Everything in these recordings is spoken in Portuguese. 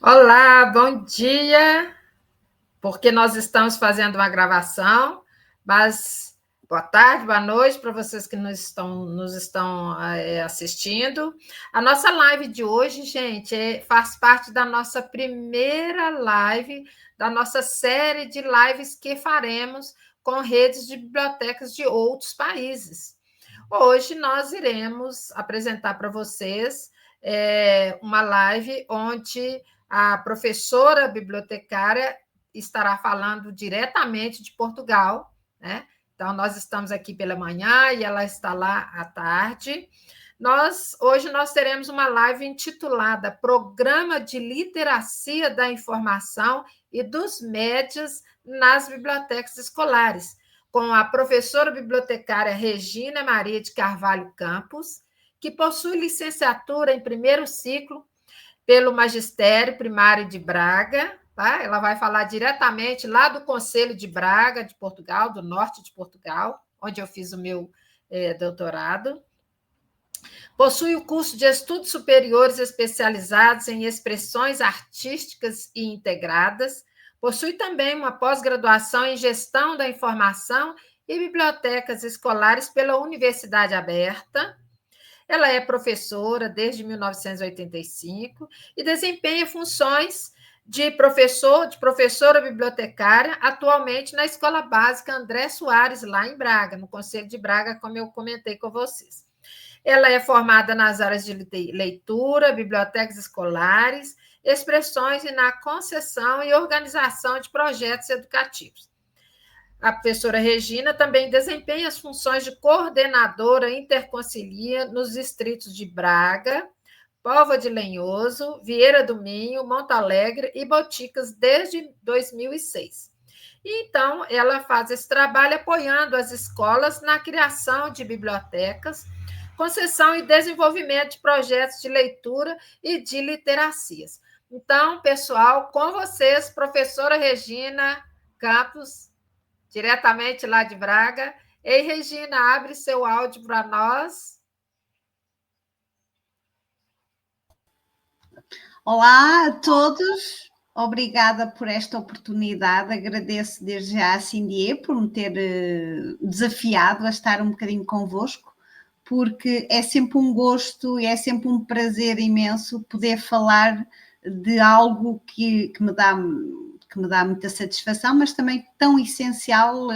Olá, bom dia, porque nós estamos fazendo uma gravação, mas boa tarde, boa noite para vocês que nos estão assistindo. A nossa live de hoje, gente, faz parte da nossa primeira live, da nossa série de lives que faremos com redes de bibliotecas de outros países. Hoje nós iremos apresentar para vocês uma live onde a professora bibliotecária estará falando diretamente de Portugal, né? Então, nós estamos aqui pela manhã e ela está lá à tarde. Hoje nós teremos uma live intitulada Programa de Literacia da Informação e dos Médias nas Bibliotecas Escolares, com a professora bibliotecária Regina Maria de Carvalho Campos, que possui licenciatura em primeiro ciclo pelo Magistério Primário de Braga. Tá? Ela vai falar diretamente lá do Conselho de Braga, de Portugal, do norte de Portugal, onde eu fiz o meu doutorado. Possui o curso de Estudos Superiores Especializados em Expressões Artísticas e Integradas. Possui também uma pós-graduação em Gestão da Informação e Bibliotecas Escolares pela Universidade Aberta. Ela é professora desde 1985 e desempenha funções de professora bibliotecária, atualmente na Escola Básica André Soares, lá em Braga, no Conselho de Braga, como eu comentei com vocês. Ela é formada nas áreas de leitura, bibliotecas escolares, expressões e na concessão e organização de projetos educativos. A professora Regina também desempenha as funções de coordenadora interconcilia nos distritos de Braga, Póvoa de Lenhoso, Vieira do Minho, Monte Alegre e Boticas desde 2006. E, então, ela faz esse trabalho apoiando as escolas na criação de bibliotecas, concessão e desenvolvimento de projetos de leitura e de literacias. Então, pessoal, com vocês, professora Regina Campos, diretamente lá de Braga. Ei, Regina, abre seu áudio para nós. Olá a todos, obrigada por esta oportunidade, agradeço desde já a Cindy por me ter desafiado a estar um bocadinho convosco, porque é sempre um gosto e é sempre um prazer imenso poder falar de algo que me dá muita satisfação, mas também tão essencial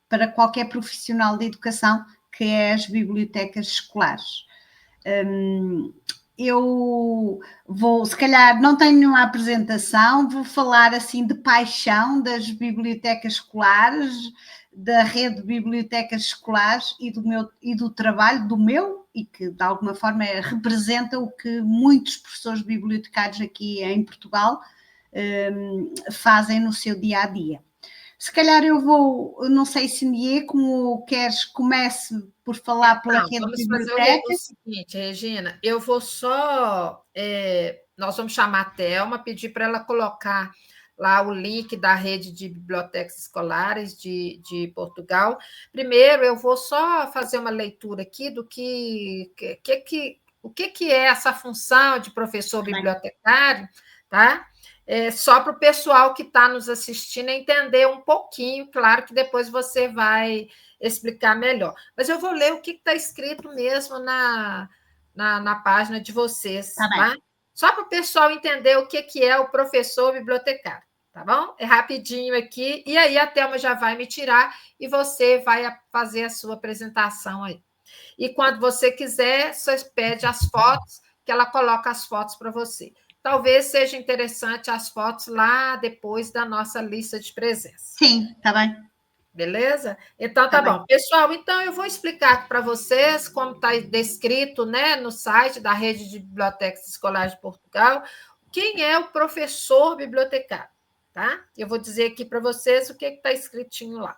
para qualquer profissional de educação, que é as bibliotecas escolares. Eu vou, se calhar, não tenho nenhuma apresentação, vou falar assim de paixão das bibliotecas escolares, da rede de bibliotecas escolares e do trabalho do meu, e que de alguma forma representa o que muitos professores bibliotecários aqui em Portugal fazem no seu dia a dia. Se calhar eu não sei se como queres, comece por falar pela rede vamos de fazer o bibliotecas. seguinte, Regina, eu vou só... nós vamos chamar a Thelma, pedir para ela colocar lá o link da rede de bibliotecas escolares de Portugal. Primeiro, eu vou só fazer uma leitura aqui do o que é essa função de professor bibliotecário, tá? Só para o pessoal que está nos assistindo entender um pouquinho, claro que depois você vai explicar melhor. Mas eu vou ler o que está escrito mesmo na página de vocês, tá? Só para o pessoal entender o que é o professor bibliotecário, tá bom? É rapidinho aqui, e aí a Thelma já vai me tirar e você vai fazer a sua apresentação aí. E quando você quiser, você pede as fotos, que ela coloca as fotos para você. Talvez seja interessante as fotos lá depois da nossa lista de presença. Sim, tá bem. Beleza? Então, tá bom. Pessoal, então eu vou explicar para vocês como está descrito, né, no site da Rede de Bibliotecas Escolares de Portugal, quem é o professor bibliotecário, tá? Eu vou dizer aqui para vocês o que está escritinho lá.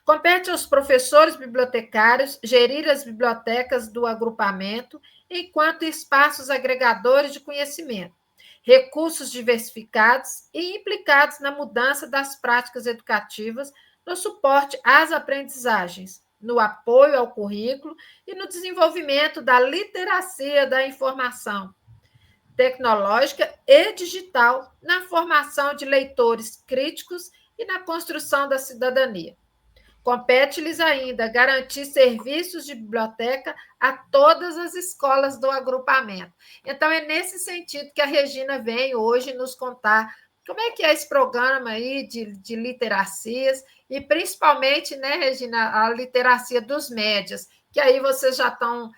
Compete aos professores bibliotecários gerir as bibliotecas do agrupamento enquanto espaços agregadores de conhecimento, recursos diversificados e implicados na mudança das práticas educativas, no suporte às aprendizagens, no apoio ao currículo e no desenvolvimento da literacia da informação, tecnológica e digital na formação de leitores críticos e na construção da cidadania. Compete-lhes ainda garantir serviços de biblioteca a todas as escolas do agrupamento. Então, é nesse sentido que a Regina vem hoje nos contar como é que é esse programa aí de literacias, e principalmente, né, Regina, a literacia dos médias, que aí vocês já estão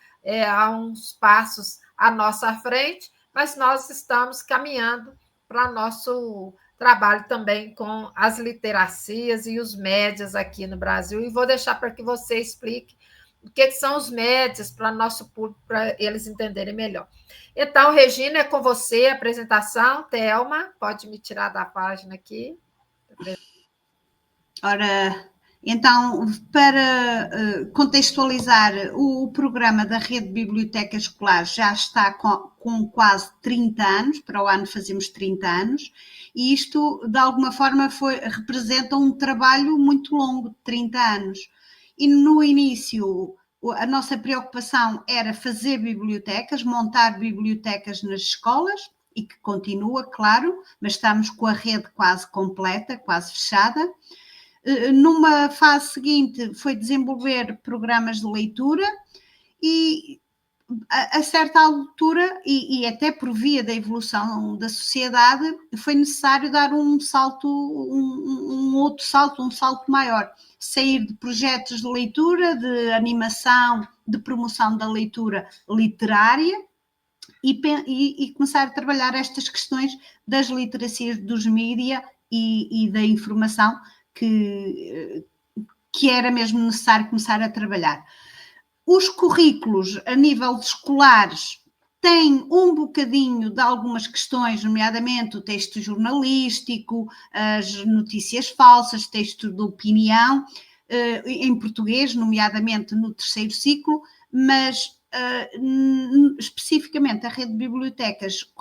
a uns passos à nossa frente, mas nós estamos caminhando para nosso trabalho também com as literacias e os médias aqui no Brasil, e vou deixar para que você explique o que são os médias para nosso público, para eles entenderem melhor. Então, Regina, é com você a apresentação. Thelma, pode me tirar da página aqui. Ora, então, para contextualizar, o programa da Rede de Bibliotecas Escolares já está com quase 30 anos, para o ano fazemos 30 anos, e isto, de alguma forma, representa um trabalho muito longo, de 30 anos. E no início, a nossa preocupação era fazer bibliotecas, montar bibliotecas nas escolas, e que continua, claro, mas estamos com a rede quase completa, quase fechada. Numa fase seguinte foi desenvolver programas de leitura, e a certa altura, e até por via da evolução da sociedade, foi necessário dar um salto, um outro salto, um salto maior, sair de projetos de leitura, de animação, de promoção da leitura literária, e começar a trabalhar estas questões das literacias dos mídia e da informação, que era mesmo necessário começar a trabalhar. Os currículos a nível de escolares têm um bocadinho de algumas questões, nomeadamente o texto jornalístico, as notícias falsas, texto de opinião, em português, nomeadamente no terceiro ciclo, mas especificamente a rede de bibliotecas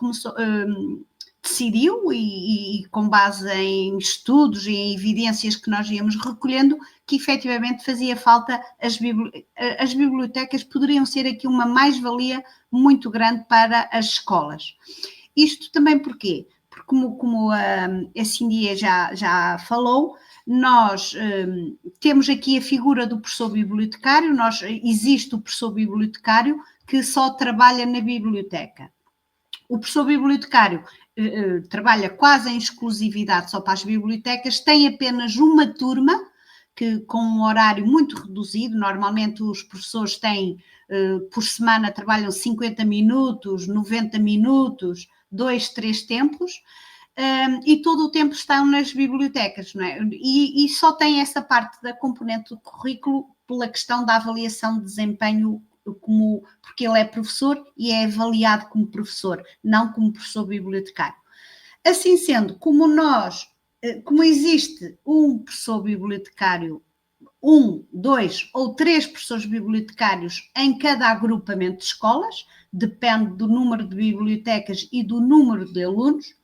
decidiu, e com base em estudos e em evidências que nós íamos recolhendo, que efetivamente fazia falta, as bibliotecas poderiam ser aqui uma mais-valia muito grande para as escolas. Isto também porquê? Porque, como a Cindy já falou, nós temos aqui a figura do professor bibliotecário, existe o professor bibliotecário que só trabalha na biblioteca. O professor bibliotecário trabalha quase em exclusividade só para as bibliotecas, tem apenas uma turma, com um horário muito reduzido. Normalmente os professores têm, por semana, trabalham 50 minutos, 90 minutos, 2, 3 tempos, e todo o tempo estão nas bibliotecas, não é? E só tem essa parte da componente do currículo pela questão da avaliação de desempenho, porque ele é professor e é avaliado como professor, não como professor bibliotecário. Assim sendo, como existe um professor bibliotecário, 1, 2 ou 3 professores bibliotecários em cada agrupamento de escolas, depende do número de bibliotecas e do número de alunos,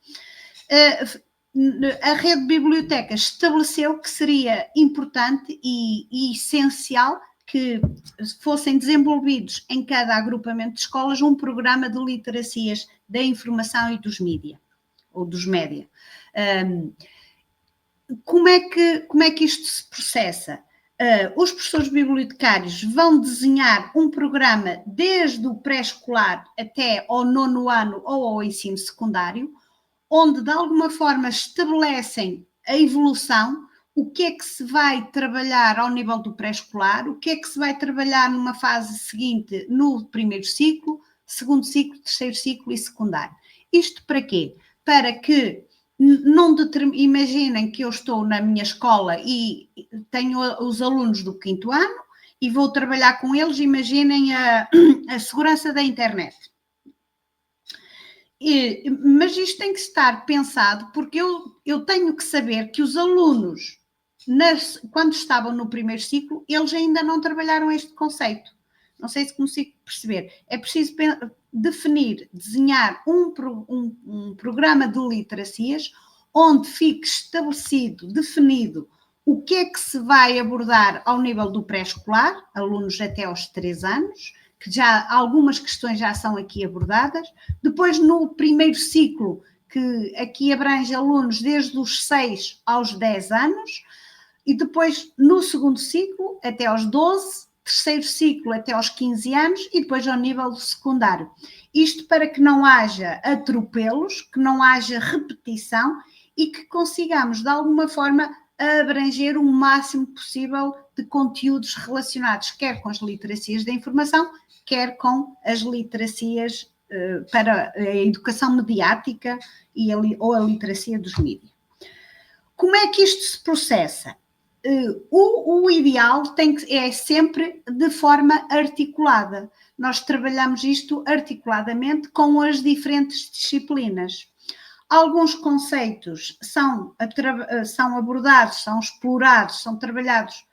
a rede de bibliotecas estabeleceu que seria importante e essencial que fossem desenvolvidos em cada agrupamento de escolas um programa de literacias da informação e dos mídia, ou dos média. Como é que isto se processa? Os professores bibliotecários vão desenhar um programa desde o pré-escolar até ao 9º ano ou ao ensino secundário, onde de alguma forma estabelecem a evolução, o que é que se vai trabalhar ao nível do pré-escolar, o que é que se vai trabalhar numa fase seguinte no primeiro ciclo, segundo ciclo, terceiro ciclo e secundário. Isto para quê? Para que não imaginem que eu estou na minha escola e tenho os alunos do 5º ano e vou trabalhar com eles, imaginem a segurança da internet. Mas isto tem que estar pensado, porque eu tenho que saber que os alunos, quando estavam no primeiro ciclo, eles ainda não trabalharam este conceito. Não sei se consigo perceber. É preciso definir, desenhar um programa de literacias onde fique estabelecido, definido, o que é que se vai abordar ao nível do pré-escolar, alunos até aos 3 anos, que já algumas questões já são aqui abordadas. Depois, no primeiro ciclo, que aqui abrange alunos desde os 6 aos 10 anos, e depois no segundo ciclo até aos 12, terceiro ciclo até aos 15 anos e depois ao nível secundário. Isto para que não haja atropelos, que não haja repetição e que consigamos de alguma forma abranger o máximo possível de conteúdos relacionados quer com as literacias da informação, quer com as literacias para a educação mediática ou a literacia dos mídias. Como é que isto se processa? O ideal é sempre de forma articulada. Nós trabalhamos isto articuladamente com as diferentes disciplinas. Alguns conceitos são abordados, são explorados, são trabalhados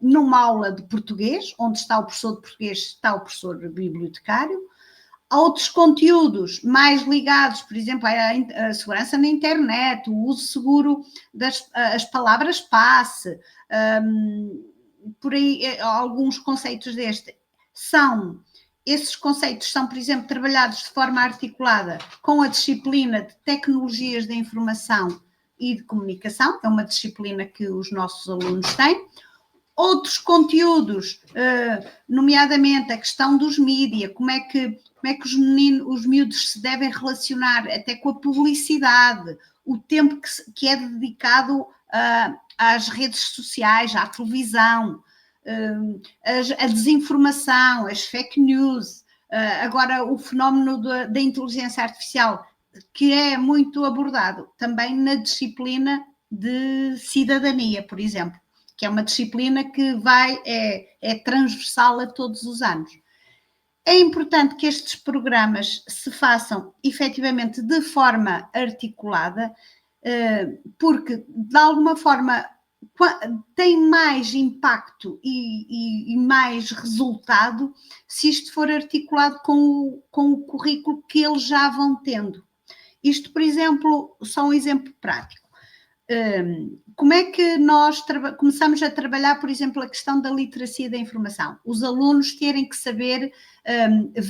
numa aula de português, onde está o professor de português, está o professor bibliotecário. Há outros conteúdos mais ligados, por exemplo, à segurança na internet, o uso seguro das palavras passe, por aí alguns conceitos esses conceitos são, por exemplo, trabalhados de forma articulada com a disciplina de tecnologias da informação e de comunicação, é uma disciplina que os nossos alunos têm. Outros conteúdos, nomeadamente a questão dos mídia, como é que os miúdos se devem relacionar até com a publicidade, o tempo que é dedicado às redes sociais, à televisão, a desinformação, as fake news, agora o fenómeno da inteligência artificial, que é muito abordado também na disciplina de cidadania, por exemplo, que é uma disciplina que é transversal a todos os anos. É importante que estes programas se façam efetivamente de forma articulada, porque de alguma forma tem mais impacto e mais resultado se isto for articulado com o currículo que eles já vão tendo. Isto, por exemplo, só um exemplo prático. Como é que nós começamos a trabalhar, por exemplo, a questão da literacia da informação? Os alunos terem que saber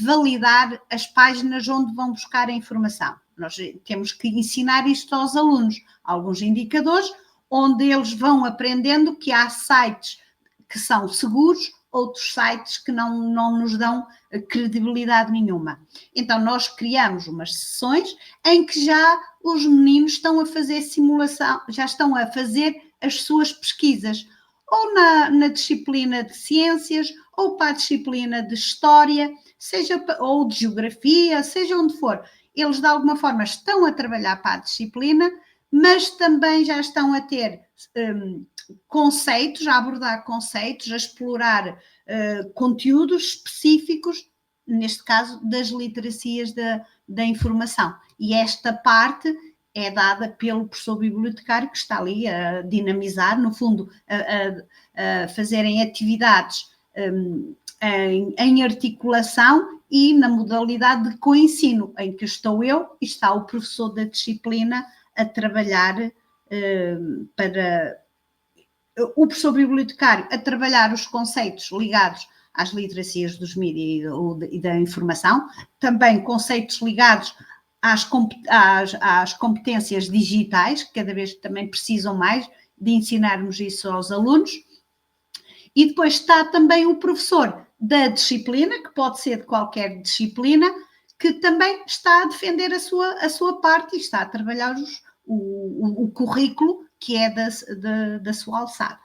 validar as páginas onde vão buscar a informação. Nós temos que ensinar isto aos alunos, alguns indicadores, onde eles vão aprendendo que há sites que são seguros, outros sites que não nos dão credibilidade nenhuma. Então, nós criamos umas sessões em que já os meninos estão a fazer simulação, já estão a fazer as suas pesquisas, ou na disciplina de ciências, ou para a disciplina de história, ou de geografia, seja onde for. Eles, de alguma forma, estão a trabalhar para a disciplina, mas também já estão a ter conceitos, a abordar conceitos, a explorar conteúdos específicos, neste caso, das literacias da informação. E esta parte é dada pelo professor bibliotecário que está ali a dinamizar, no fundo, a fazerem atividades em articulação e na modalidade de coensino, em que estou eu e está o professor da disciplina a trabalhar para o professor bibliotecário a trabalhar os conceitos ligados às literacias dos mídias e da informação, também conceitos ligados às competências digitais, que cada vez também precisam mais de ensinarmos isso aos alunos. E depois está também o professor da disciplina, que pode ser de qualquer disciplina, que também está a defender a sua parte e está a trabalhar o currículo que é da sua alçada.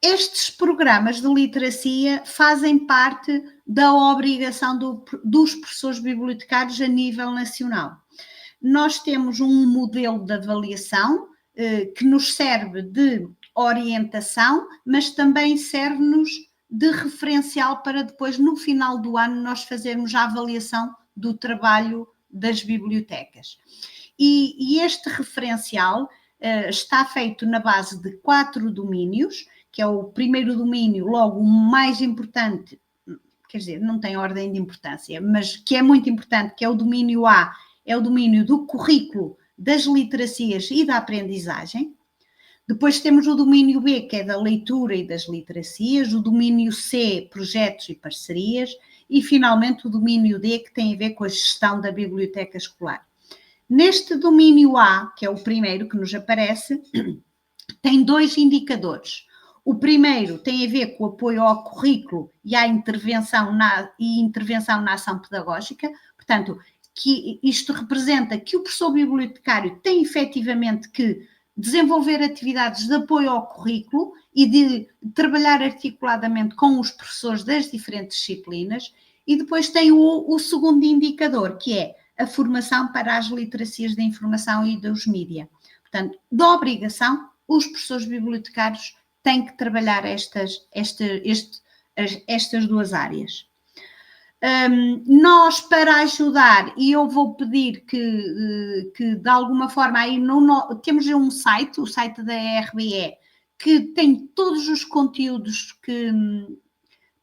Estes programas de literacia fazem parte da obrigação dos professores bibliotecários a nível nacional. Nós temos um modelo de avaliação que nos serve de orientação, mas também serve-nos de referencial para depois, no final do ano, nós fazermos a avaliação do trabalho das bibliotecas. E este referencial está feito na base de 4 domínios, que é o primeiro domínio, logo o mais importante, quer dizer, não tem ordem de importância, mas que é muito importante, que é o domínio A, é o domínio do currículo, das literacias e da aprendizagem. Depois temos o domínio B, que é da leitura e das literacias, o domínio C, projetos e parcerias, e finalmente o domínio D, que tem a ver com a gestão da biblioteca escolar. Neste domínio A, que é o primeiro que nos aparece, tem 2 indicadores. O primeiro tem a ver com o apoio ao currículo e à intervenção na ação pedagógica, portanto, que isto representa que o professor bibliotecário tem efetivamente que desenvolver atividades de apoio ao currículo e de trabalhar articuladamente com os professores das diferentes disciplinas. E depois tem o segundo indicador, que é a formação para as literacias da informação e dos mídia. Portanto, da obrigação, os professores bibliotecários têm que trabalhar estas 2 áreas. Nós, para ajudar, e eu vou pedir que de alguma forma, aí temos um site, o site da RBE, que tem todos os conteúdos que,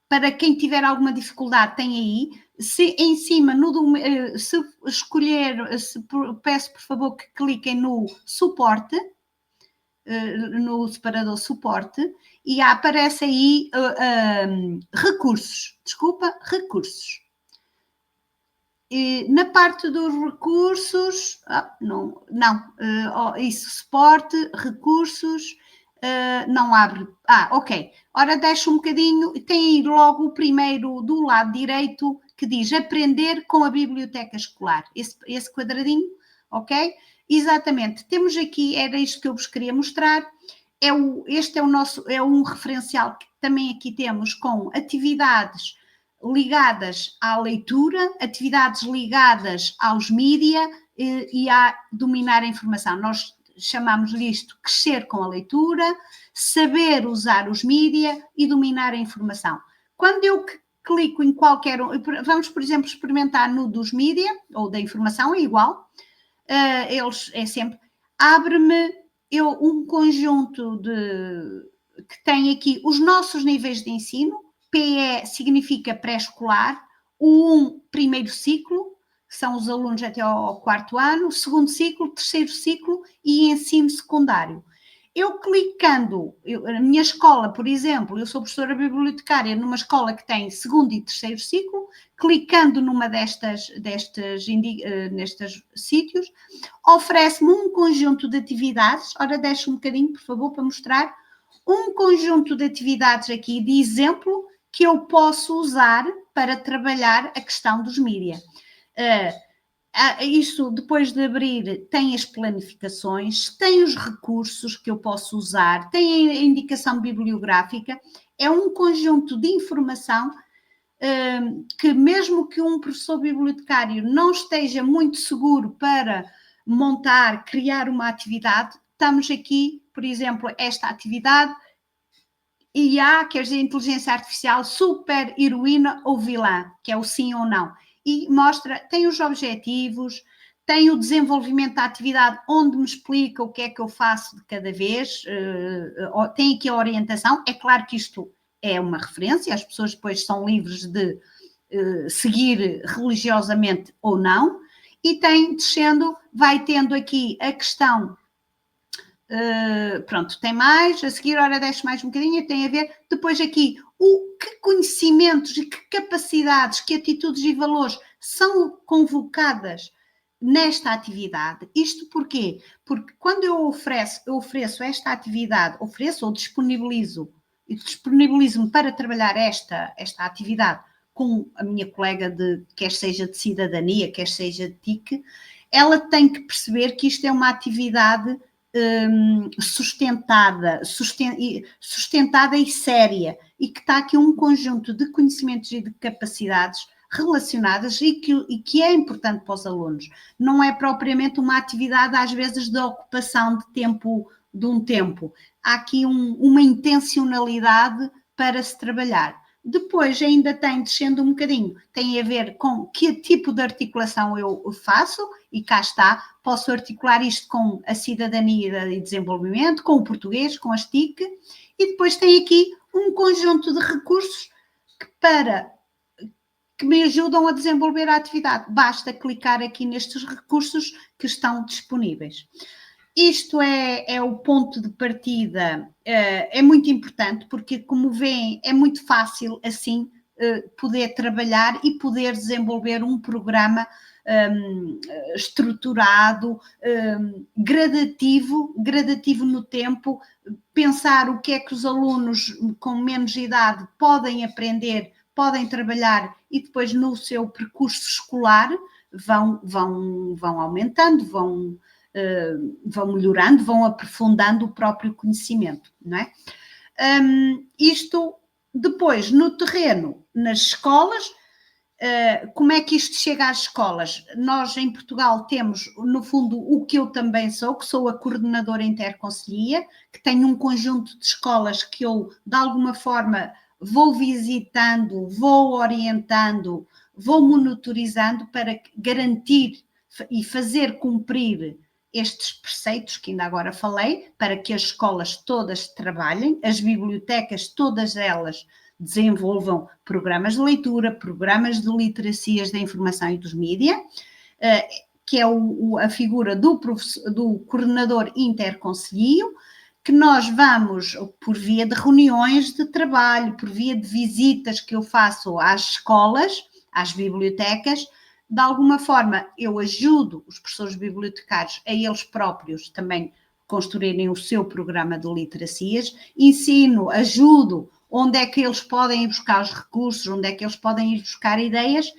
para quem tiver alguma dificuldade, tem aí. Se em cima, se escolher, peço por favor que cliquem no suporte, no separador suporte, e aparece aí recursos. E na parte dos recursos, suporte, recursos, não abre. Ok. Ora, deixa um bocadinho, tem aí logo o primeiro do lado direito que diz aprender com a biblioteca escolar. Esse quadradinho, ok? Exatamente. Temos aqui, era isto que eu vos queria mostrar. Este é um referencial que também aqui temos com atividades ligadas à leitura, atividades ligadas aos mídia e a dominar a informação. Nós chamamos-lhe isto crescer com a leitura, saber usar os mídia e dominar a informação. Quando eu clico em qualquer vamos, por exemplo, experimentar no dos mídia ou da informação, é igual, abre-me um conjunto que tem aqui os nossos níveis de ensino. PE significa pré-escolar, o 1 primeiro ciclo, que são os alunos até ao 4º ano, segundo ciclo, 3º ciclo e ensino secundário. Eu clicando, na minha escola, por exemplo, eu sou professora bibliotecária numa escola que tem 2º e 3º ciclo, clicando numa nestes sítios, oferece-me um conjunto de atividades. Ora, deixa um bocadinho, por favor, para mostrar um conjunto de atividades aqui de exemplo que eu posso usar para trabalhar a questão dos mídia. Isto, depois de abrir, tem as planificações, tem os recursos que eu posso usar, tem a indicação bibliográfica, é um conjunto de informação que mesmo que um professor bibliotecário não esteja muito seguro para montar, criar uma atividade, estamos aqui, por exemplo, esta atividade, IA, quer dizer, inteligência artificial, super heroína ou vilã, que é o sim ou não. E mostra, tem os objetivos, tem o desenvolvimento da atividade, onde me explica o que é que eu faço de cada vez, tem aqui a orientação. É claro que isto é uma referência, as pessoas depois são livres de seguir religiosamente ou não, e tem, descendo, vai tendo aqui a questão. Pronto, tem mais, a seguir, ora, deixo mais um bocadinho, tem a ver, depois aqui, que conhecimentos e que capacidades, que atitudes e valores são convocadas nesta atividade. Isto porquê? Porque quando eu ofereço esta atividade, ofereço ou disponibilizo-me para trabalhar esta atividade com a minha colega, quer seja de cidadania, quer seja de TIC, ela tem que perceber que isto é uma atividade sustentada e séria, e que está aqui um conjunto de conhecimentos e de capacidades relacionadas e que é importante para os alunos. Não é propriamente uma atividade, às vezes, de ocupação de um tempo. Há aqui uma intencionalidade para se trabalhar. Depois ainda tem, descendo um bocadinho, tem a ver com que tipo de articulação eu faço, e cá está, posso articular isto com a cidadania e desenvolvimento, com o português, com as TIC, e depois tem aqui um conjunto de recursos que me ajudam a desenvolver a atividade. Basta clicar aqui nestes recursos que estão disponíveis. Isto é o ponto de partida, é muito importante, porque, como veem, é muito fácil assim poder trabalhar e poder desenvolver um programa estruturado, gradativo no tempo, pensar o que é que os alunos com menos idade podem aprender, podem trabalhar e depois no seu percurso escolar vão aumentando, vão melhorando, vão aprofundando o próprio conhecimento, não é? Isto depois, no terreno, nas escolas, como é que isto chega às escolas? Nós, em Portugal, temos, no fundo, o que eu também sou, que sou a coordenadora interconselhia, que tem um conjunto de escolas que eu, de alguma forma, vou visitando, vou orientando, vou monitorizando para garantir e fazer cumprir estes preceitos que ainda agora falei, para que as escolas todas trabalhem, as bibliotecas, todas elas, desenvolvam programas de leitura, programas de literacias da informação e dos mídia, que é a figura do coordenador interconselhio, que nós vamos, por via de reuniões de trabalho, por via de visitas que eu faço às escolas, às bibliotecas, de alguma forma eu ajudo os professores bibliotecários a eles próprios também construírem o seu programa de literacias, ensino, ajudo onde é que eles podem ir buscar os recursos, onde é que eles podem ir buscar ideias,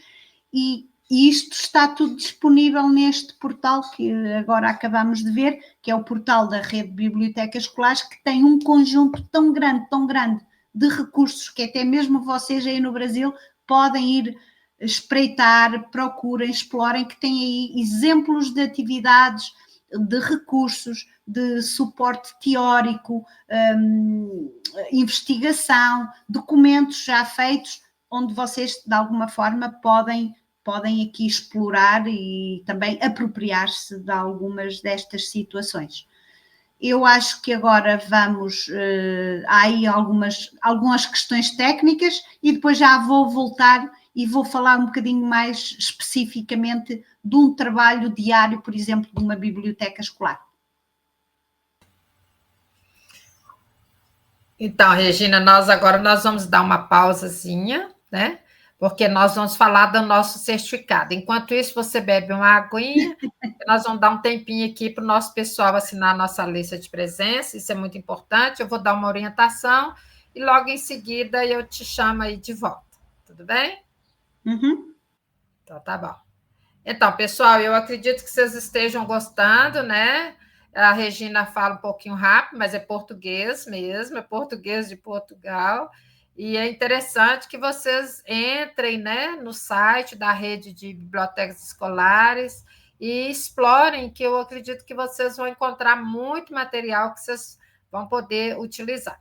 e isto está tudo disponível neste portal que agora acabamos de ver, que é o portal da Rede de Bibliotecas Escolares, que tem um conjunto tão grande de recursos que até mesmo vocês aí no Brasil podem ir espreitar, procurem, explorem, que tem aí exemplos de atividades, de recursos, de suporte teórico, investigação, documentos já feitos, onde vocês de alguma forma podem aqui explorar e também apropriar-se de algumas destas situações. Eu acho que agora vamos, há aí algumas questões técnicas e depois já vou voltar e vou falar um bocadinho mais especificamente de um trabalho diário, por exemplo, de uma biblioteca escolar. Então, Regina, nós vamos dar uma pausazinha, né? Porque nós vamos falar do nosso certificado. Enquanto isso, você bebe uma aguinha, nós vamos dar um tempinho aqui para o nosso pessoal assinar a nossa lista de presença, isso é muito importante. Eu vou dar uma orientação e logo em seguida eu te chamo aí de volta. Tudo bem? Uhum. Então, tá bom. Então, pessoal, eu acredito que vocês estejam gostando, né? A Regina fala um pouquinho rápido, mas é português mesmo, é português de Portugal. E é interessante que vocês entrem, né, no site da Rede de Bibliotecas Escolares e explorem, que eu acredito que vocês vão encontrar muito material que vocês vão poder utilizar.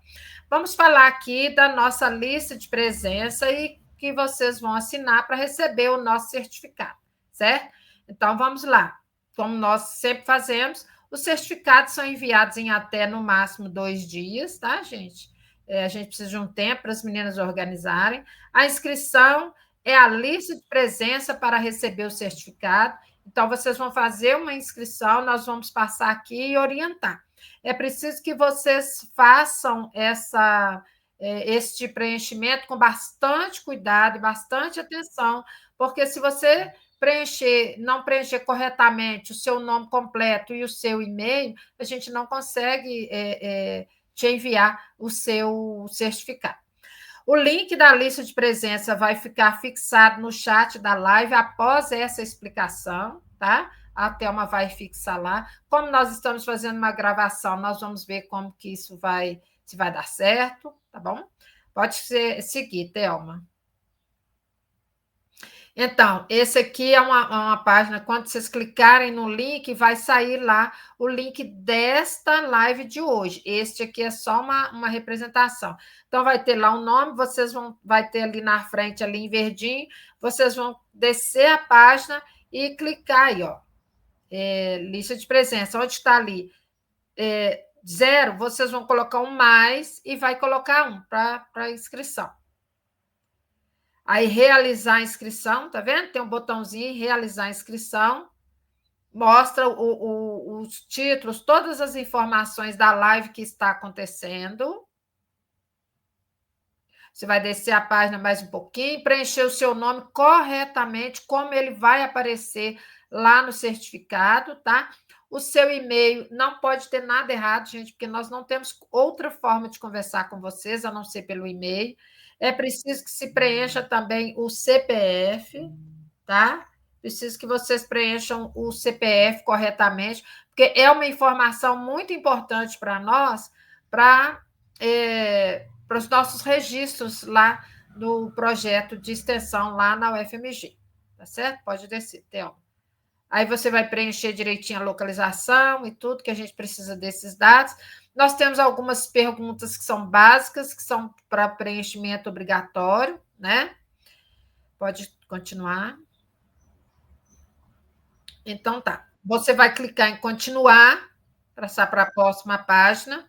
Vamos falar aqui da nossa lista de presença e que vocês vão assinar para receber o nosso certificado, certo? Então, vamos lá. Como nós sempre fazemos, os certificados são enviados em até, no máximo, 2 dias, tá, gente? A gente precisa de um tempo para as meninas organizarem. A inscrição é a lista de presença para receber o certificado. Então, vocês vão fazer uma inscrição, nós vamos passar aqui e orientar. É preciso que vocês façam este preenchimento com bastante cuidado e bastante atenção, porque se você não preencher corretamente o seu nome completo e o seu e-mail, a gente não consegue te enviar o seu certificado. O link da lista de presença vai ficar fixado no chat da live após essa explicação, tá? A Thelma vai fixar lá. Como nós estamos fazendo uma gravação, nós vamos ver como que isso se vai dar certo, tá bom? Pode seguir, Thelma. Então, esse aqui é uma página, quando vocês clicarem no link, vai sair lá o link desta live de hoje. Este aqui é só uma representação. Então, vai ter lá o nome, vai ter ali na frente, ali em verdinho, vocês vão descer a página e clicar aí, ó. Lista de presença, onde está ali? 0, vocês vão colocar um mais e vai colocar 1 para inscrição. Aí, realizar a inscrição, tá vendo? Tem um botãozinho, realizar a inscrição. mostra os títulos, todas as informações da live que está acontecendo. Você vai descer a página mais um pouquinho, preencher o seu nome corretamente, como ele vai aparecer lá no certificado, tá? O seu e-mail não pode ter nada errado, gente, porque nós não temos outra forma de conversar com vocês, a não ser pelo e-mail. É preciso que se preencha também o CPF, tá? Preciso que vocês preencham o CPF corretamente, porque é uma informação muito importante para nós, para os nossos registros lá no projeto de extensão lá na UFMG. Tá certo? Pode descer, Thelma. Aí você vai preencher direitinho a localização e tudo, que a gente precisa desses dados. Nós temos algumas perguntas que são básicas, que são para preenchimento obrigatório, né? Pode continuar. Então, tá. Você vai clicar em continuar, passar para a próxima página.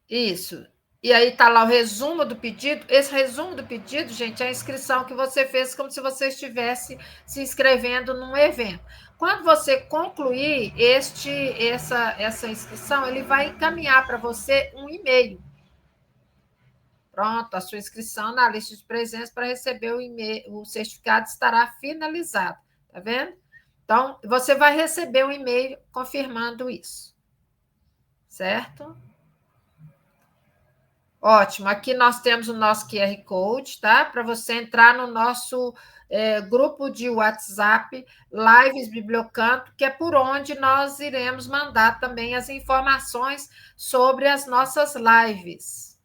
Isso. E aí está lá o resumo do pedido. Esse resumo do pedido, gente, é a inscrição que você fez como se você estivesse se inscrevendo num evento. Quando você concluir essa inscrição, ele vai encaminhar para você um e-mail. Pronto, a sua inscrição na lista de presença para receber o e-mail, o certificado estará finalizado. Tá vendo? Então, você vai receber um e-mail confirmando isso. Certo? Ótimo. Aqui nós temos o nosso QR Code, tá? Para você entrar no nosso grupo de WhatsApp, Lives Bibliocanto, que é por onde nós iremos mandar também as informações sobre as nossas lives.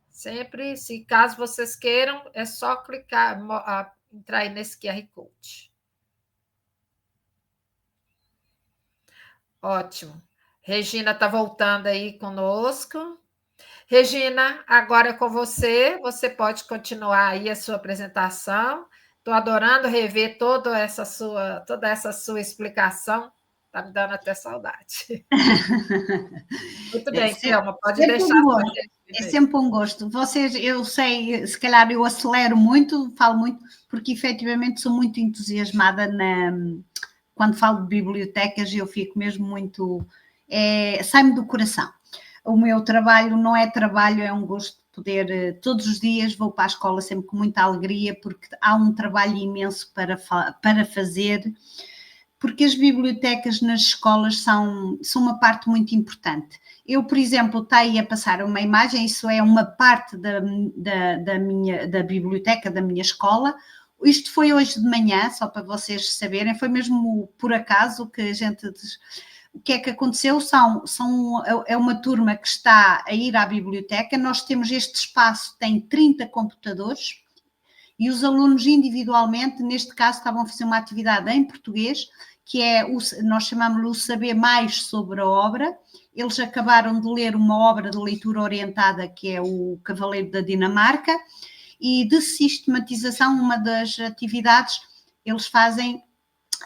Sempre, se caso vocês queiram, é só clicar, entrar aí nesse QR Code. Ótimo. Regina está voltando aí conosco. Regina, agora é com você. Você pode continuar aí a sua apresentação. Estou adorando rever toda essa sua explicação. Está me dando até saudade. Muito bem, Thelma, pode deixar. É sempre um gosto. Vocês, eu sei, se calhar eu acelero muito, falo muito, porque efetivamente sou muito entusiasmada quando falo de bibliotecas, eu fico mesmo muito... sai-me do coração. O meu trabalho não é trabalho, é um gosto de poder... Todos os dias vou para a escola sempre com muita alegria, porque há um trabalho imenso para fazer, porque as bibliotecas nas escolas são uma parte muito importante. Eu, por exemplo, está aí a passar uma imagem, isso é uma parte da biblioteca da minha escola. Isto foi hoje de manhã, só para vocês saberem, foi mesmo por acaso que a gente... O que é que aconteceu? É uma turma que está a ir à biblioteca, nós temos este espaço, tem 30 computadores, e os alunos individualmente, neste caso, estavam a fazer uma atividade em português, que é, nós chamamos-lhe o saber mais sobre a obra. Eles acabaram de ler uma obra de leitura orientada, que é o Cavaleiro da Dinamarca, e de sistematização, uma das atividades, eles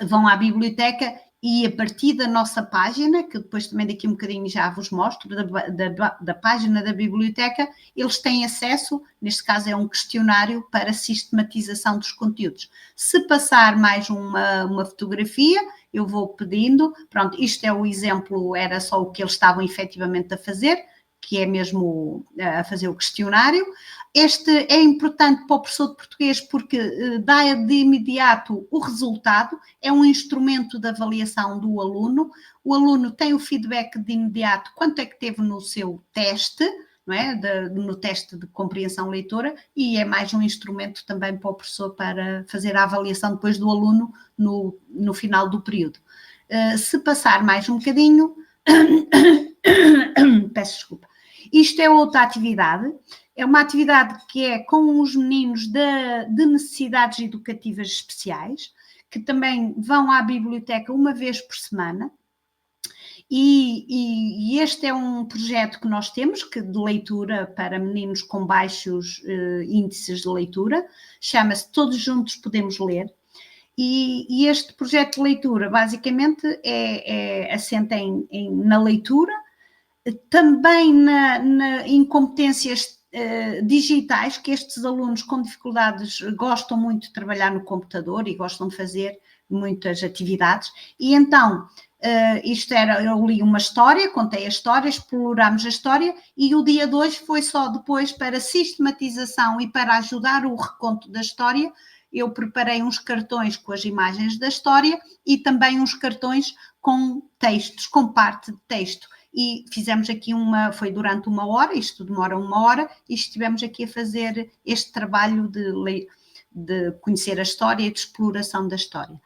vão à biblioteca e a partir da nossa página, que depois também daqui um bocadinho já vos mostro, da página da biblioteca, eles têm acesso, neste caso é um questionário para sistematização dos conteúdos. Se passar mais uma fotografia, eu vou pedindo, pronto, isto é o exemplo, era só o que eles estavam efetivamente a fazer, que é mesmo a fazer o questionário. Este é importante para o professor de português porque dá de imediato o resultado, é um instrumento de avaliação do aluno. O aluno tem o feedback de imediato, quanto é que teve no seu teste, não é? No teste de compreensão leitora, e é mais um instrumento também para o professor para fazer a avaliação depois do aluno no final do período. Se passar mais um bocadinho, peço desculpa. Isto é outra atividade, é uma atividade que é com os meninos de necessidades educativas especiais, que também vão à biblioteca uma vez por semana, e este é um projeto que nós temos, de leitura para meninos com baixos índices de leitura, chama-se Todos Juntos Podemos Ler, e este projeto de leitura basicamente assenta na leitura, também em competências digitais, que estes alunos com dificuldades gostam muito de trabalhar no computador e gostam de fazer muitas atividades, e então eu li uma história, contei a história, explorámos a história, e o dia 2 foi só depois para sistematização e para ajudar o reconto da história. Eu preparei uns cartões com as imagens da história e também uns cartões com textos, com parte de texto. E fizemos aqui foi durante 1 hora, isto demora 1 hora, e estivemos aqui a fazer este trabalho de conhecer a história e de exploração da história.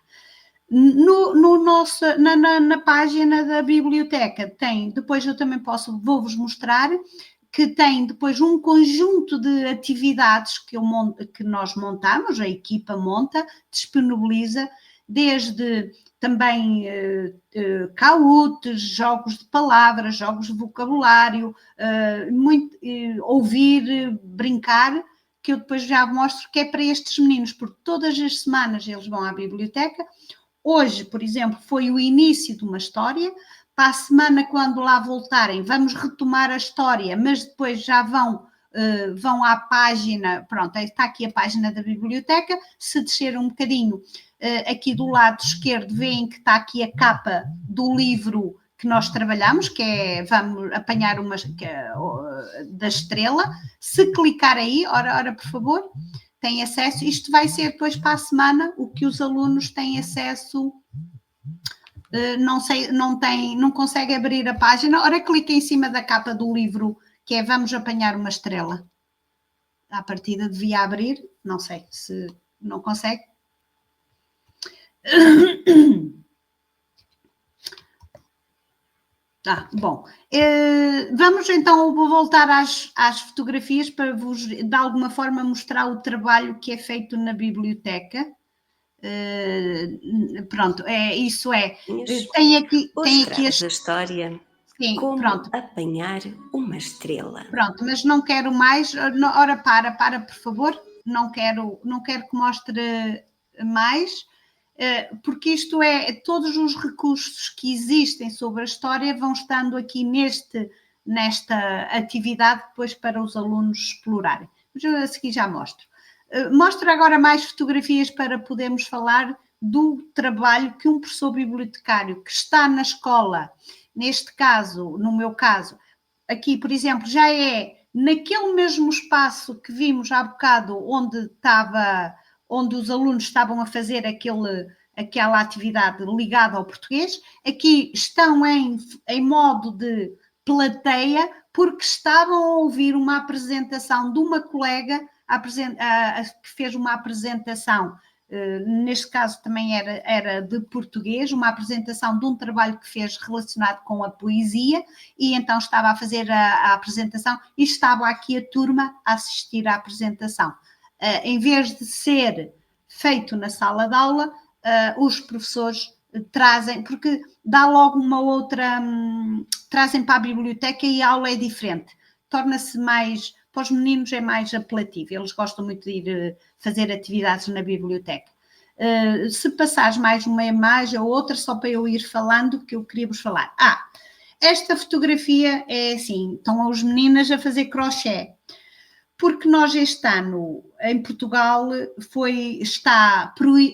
Na página da biblioteca tem, depois eu também vou-vos mostrar, que tem depois um conjunto de atividades que nós montamos, a equipa monta, disponibiliza, desde também caútes, jogos de palavras, jogos de vocabulário, ouvir, brincar, que eu depois já mostro que é para estes meninos, porque todas as semanas eles vão à biblioteca. Hoje, por exemplo, foi o início de uma história. Para a semana, quando lá voltarem, vamos retomar a história, mas depois já vão à página, pronto, está aqui a página da biblioteca. Se descer um bocadinho, aqui do lado esquerdo, veem que está aqui a capa do livro que nós trabalhamos, que é Vamos Apanhar da Estrela. Se clicar aí, ora, por favor, tem acesso. Isto vai ser depois para a semana o que os alunos têm acesso. Não consegue abrir a página. Ora, clica em cima da capa do livro, que é Vamos Apanhar uma Estrela. À partida devia abrir, não sei se não consegue. Bom, vamos então voltar às fotografias para vos, de alguma forma, mostrar o trabalho que é feito na biblioteca. Pronto, isso é. Tem aqui a história. Sim, como pronto. Apanhar uma estrela. Pronto, mas não quero mais. Ora, para, por favor. Não quero que mostre mais. Porque isto todos os recursos que existem sobre a história vão estando aqui nesta atividade depois para os alunos explorarem. Mas eu a seguir já mostro. Mostro agora mais fotografias para podermos falar do trabalho que um professor bibliotecário que está na escola, neste caso, no meu caso, aqui, por exemplo, já é naquele mesmo espaço que vimos há bocado, onde os alunos estavam a fazer aquela atividade ligada ao português. Aqui estão em modo de plateia, porque estavam a ouvir uma apresentação de uma colega que fez uma apresentação, neste caso também era de português, uma apresentação de um trabalho que fez relacionado com a poesia, e então estava a fazer a apresentação e estava aqui a turma a assistir à apresentação. Em vez de ser feito na sala de aula, os professores trazem, porque dá logo uma outra, trazem para a biblioteca e a aula é diferente, torna-se mais, para os meninos é mais apelativo, eles gostam muito de ir fazer atividades na biblioteca. Se passares mais uma imagem ou outra, só para eu ir falando o que eu queria vos falar. Esta fotografia é assim, estão as meninas a fazer crochê, porque nós este ano, em Portugal,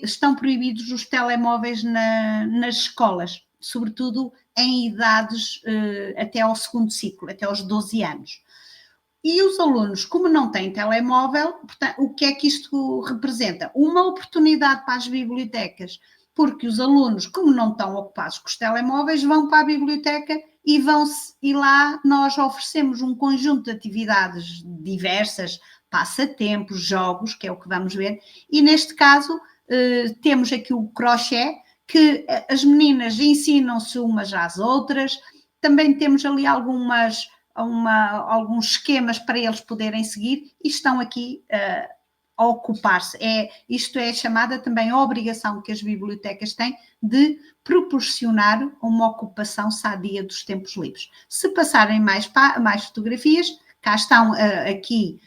estão proibidos os telemóveis nas escolas, sobretudo em idades até ao segundo ciclo, até aos 12 anos. E os alunos, como não têm telemóvel, portanto, o que é que isto representa? Uma oportunidade para as bibliotecas, porque os alunos, como não estão ocupados com os telemóveis, vão para a biblioteca e lá nós oferecemos um conjunto de atividades diversas, passatempos, jogos, que é o que vamos ver, e neste caso temos aqui o crochê, que as meninas ensinam-se umas às outras, também temos ali alguns esquemas para eles poderem seguir e estão aqui a ocupar-se. Isto é chamada também a obrigação que as bibliotecas têm de proporcionar uma ocupação sadia dos tempos livres. Se passarem mais fotografias, cá estão aqui.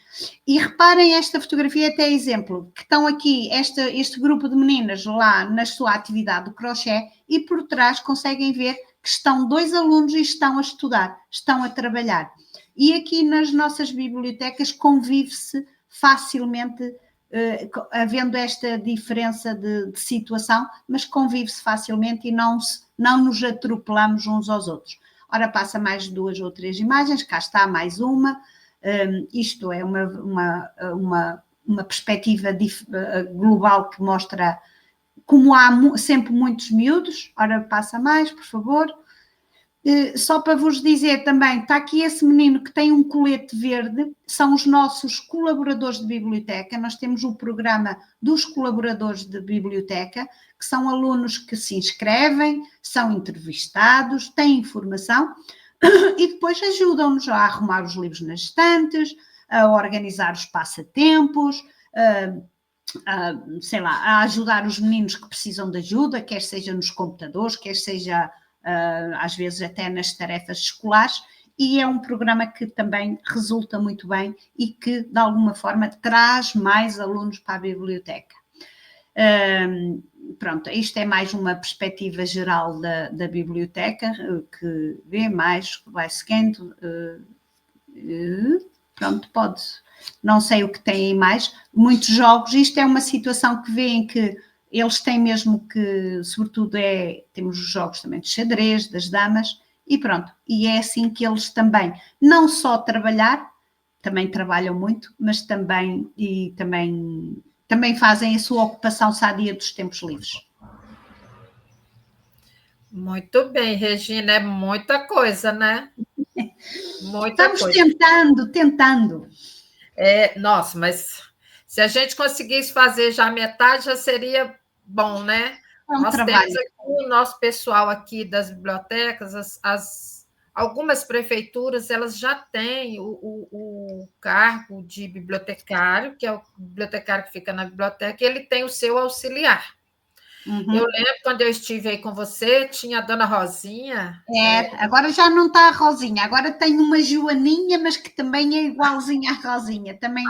E reparem esta fotografia, até exemplo, que estão aqui este grupo de meninas lá na sua atividade do crochê e por trás conseguem ver que estão 2 alunos e estão a estudar, estão a trabalhar. E aqui nas nossas bibliotecas convive-se facilmente, havendo esta diferença de situação, mas convive-se facilmente e não nos atropelamos uns aos outros. Ora, passa mais 2 ou 3 imagens, cá está mais uma. Isto é uma perspectiva global que mostra como há sempre muitos miúdos. Ora, passa mais, por favor. Só para vos dizer também, está aqui esse menino que tem um colete verde, são os nossos colaboradores de biblioteca. Nós temos o programa dos colaboradores de biblioteca, que são alunos que se inscrevem, são entrevistados, têm informação e depois ajudam-nos a arrumar os livros nas estantes, a organizar os passatempos, sei lá, a ajudar os meninos que precisam de ajuda, quer seja nos computadores, quer seja às vezes até nas tarefas escolares, e é um programa que também resulta muito bem e que de alguma forma traz mais alunos para a biblioteca. Pronto, isto é mais uma perspectiva geral da biblioteca, que vê mais, vai seguindo, pronto, pode, não sei o que tem aí mais, muitos jogos. Isto é uma situação que vêem que eles têm mesmo que, sobretudo, temos os jogos também de xadrez, das damas, e pronto. E é assim que eles também, não só trabalhar, também trabalham muito, mas também fazem a sua ocupação sadia dos tempos livres. Muito bem, Regina, é muita coisa, né? Muita Estamos coisa. Tentando. Nossa, mas se a gente conseguisse fazer já metade, já seria bom, né? Nós temos aqui o nosso pessoal aqui das bibliotecas, algumas prefeituras, elas já têm o cargo de bibliotecário, que é o bibliotecário que fica na biblioteca, e ele tem o seu auxiliar. Uhum. Eu lembro quando eu estive aí com você, tinha a dona Rosinha. Agora já não está a Rosinha, agora tem uma Joaninha, mas que também é igualzinha à Rosinha. Também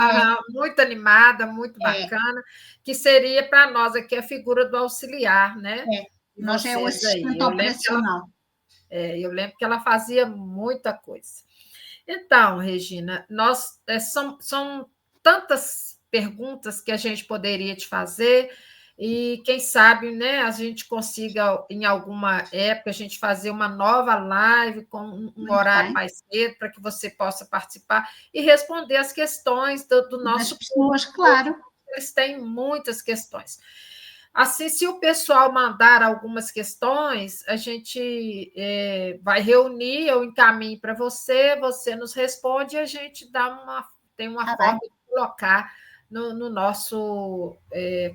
muito animada, muito bacana, que seria para nós aqui a figura do auxiliar, né? Nós é o assistente operacional. Eu lembro que ela fazia muita coisa. Então, Regina, são tantas perguntas que a gente poderia te fazer. E quem sabe, né, a gente consiga, em alguma época, a gente fazer uma nova live com um horário mais cedo, para que você possa participar e responder as questões do nosso pessoas, claro. Eles têm muitas questões. Assim, se o pessoal mandar algumas questões, a gente vai reunir, eu encaminho para você, você nos responde e a gente tem uma forma de colocar no nosso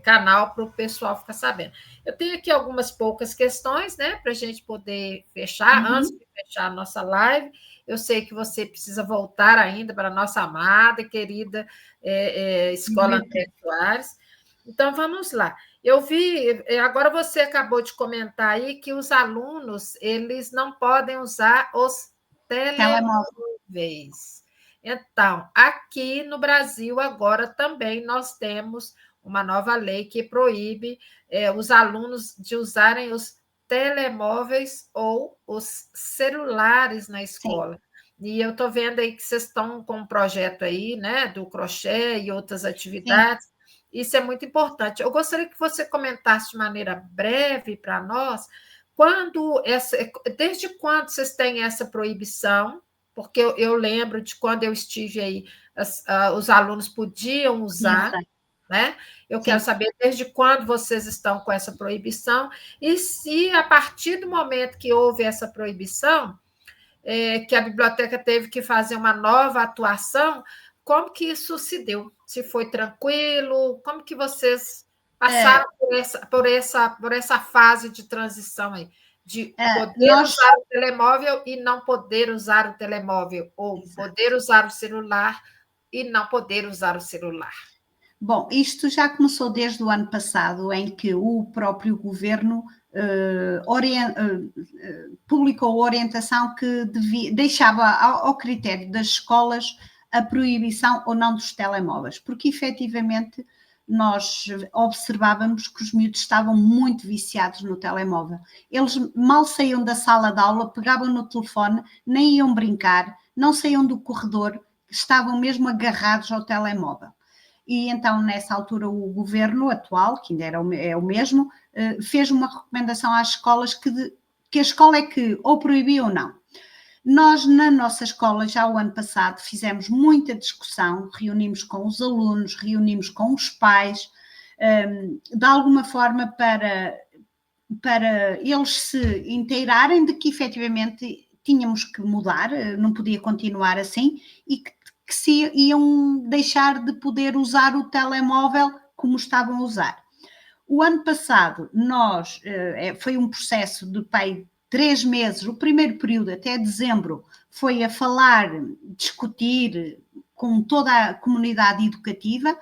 canal para o pessoal ficar sabendo. Eu tenho aqui algumas poucas questões, né, para a gente poder fechar, antes de fechar a nossa live. Eu sei que você precisa voltar ainda para a nossa amada e querida Escola André Soares. Então, vamos lá. Eu vi, agora você acabou de comentar aí que os alunos, eles não podem usar os telemóveis. Então, aqui no Brasil, agora também nós temos uma nova lei que proíbe os alunos de usarem os telemóveis ou os celulares na escola. Sim. E eu estou vendo aí que vocês estão com um projeto aí, né, do crochê e outras atividades. Sim. Isso é muito importante. Eu gostaria que você comentasse de maneira breve para nós, desde quando vocês têm essa proibição? Porque eu lembro de quando eu estive aí, os alunos podiam usar, né? Eu quero saber desde quando vocês estão com essa proibição e se, a partir do momento que houve essa proibição, que a biblioteca teve que fazer uma nova atuação, como que isso se deu? Se foi tranquilo? Como que vocês passaram por essa fase de transição aí? De poder usar o telemóvel e não poder usar o telemóvel, ou poder usar o celular e não poder usar o celular. Bom, isto já começou desde o ano passado, em que o próprio governo publicou a orientação que deixava ao critério das escolas a proibição ou não dos telemóveis, porque efetivamente nós observávamos que os miúdos estavam muito viciados no telemóvel. Eles mal saíam da sala de aula, pegavam no telefone, nem iam brincar, não saíam do corredor, estavam mesmo agarrados ao telemóvel. E então, nessa altura, o governo atual, que ainda é o mesmo, fez uma recomendação às escolas que a escola é que ou proibia ou não. Nós, na nossa escola, já o ano passado, fizemos muita discussão, reunimos com os alunos, reunimos com os pais, de alguma forma para eles se inteirarem de que efetivamente tínhamos que mudar, não podia continuar assim, e que se iam deixar de poder usar o telemóvel como estavam a usar. O ano passado, foi um processo de 3 meses, o primeiro período até dezembro, foi a falar, discutir com toda a comunidade educativa,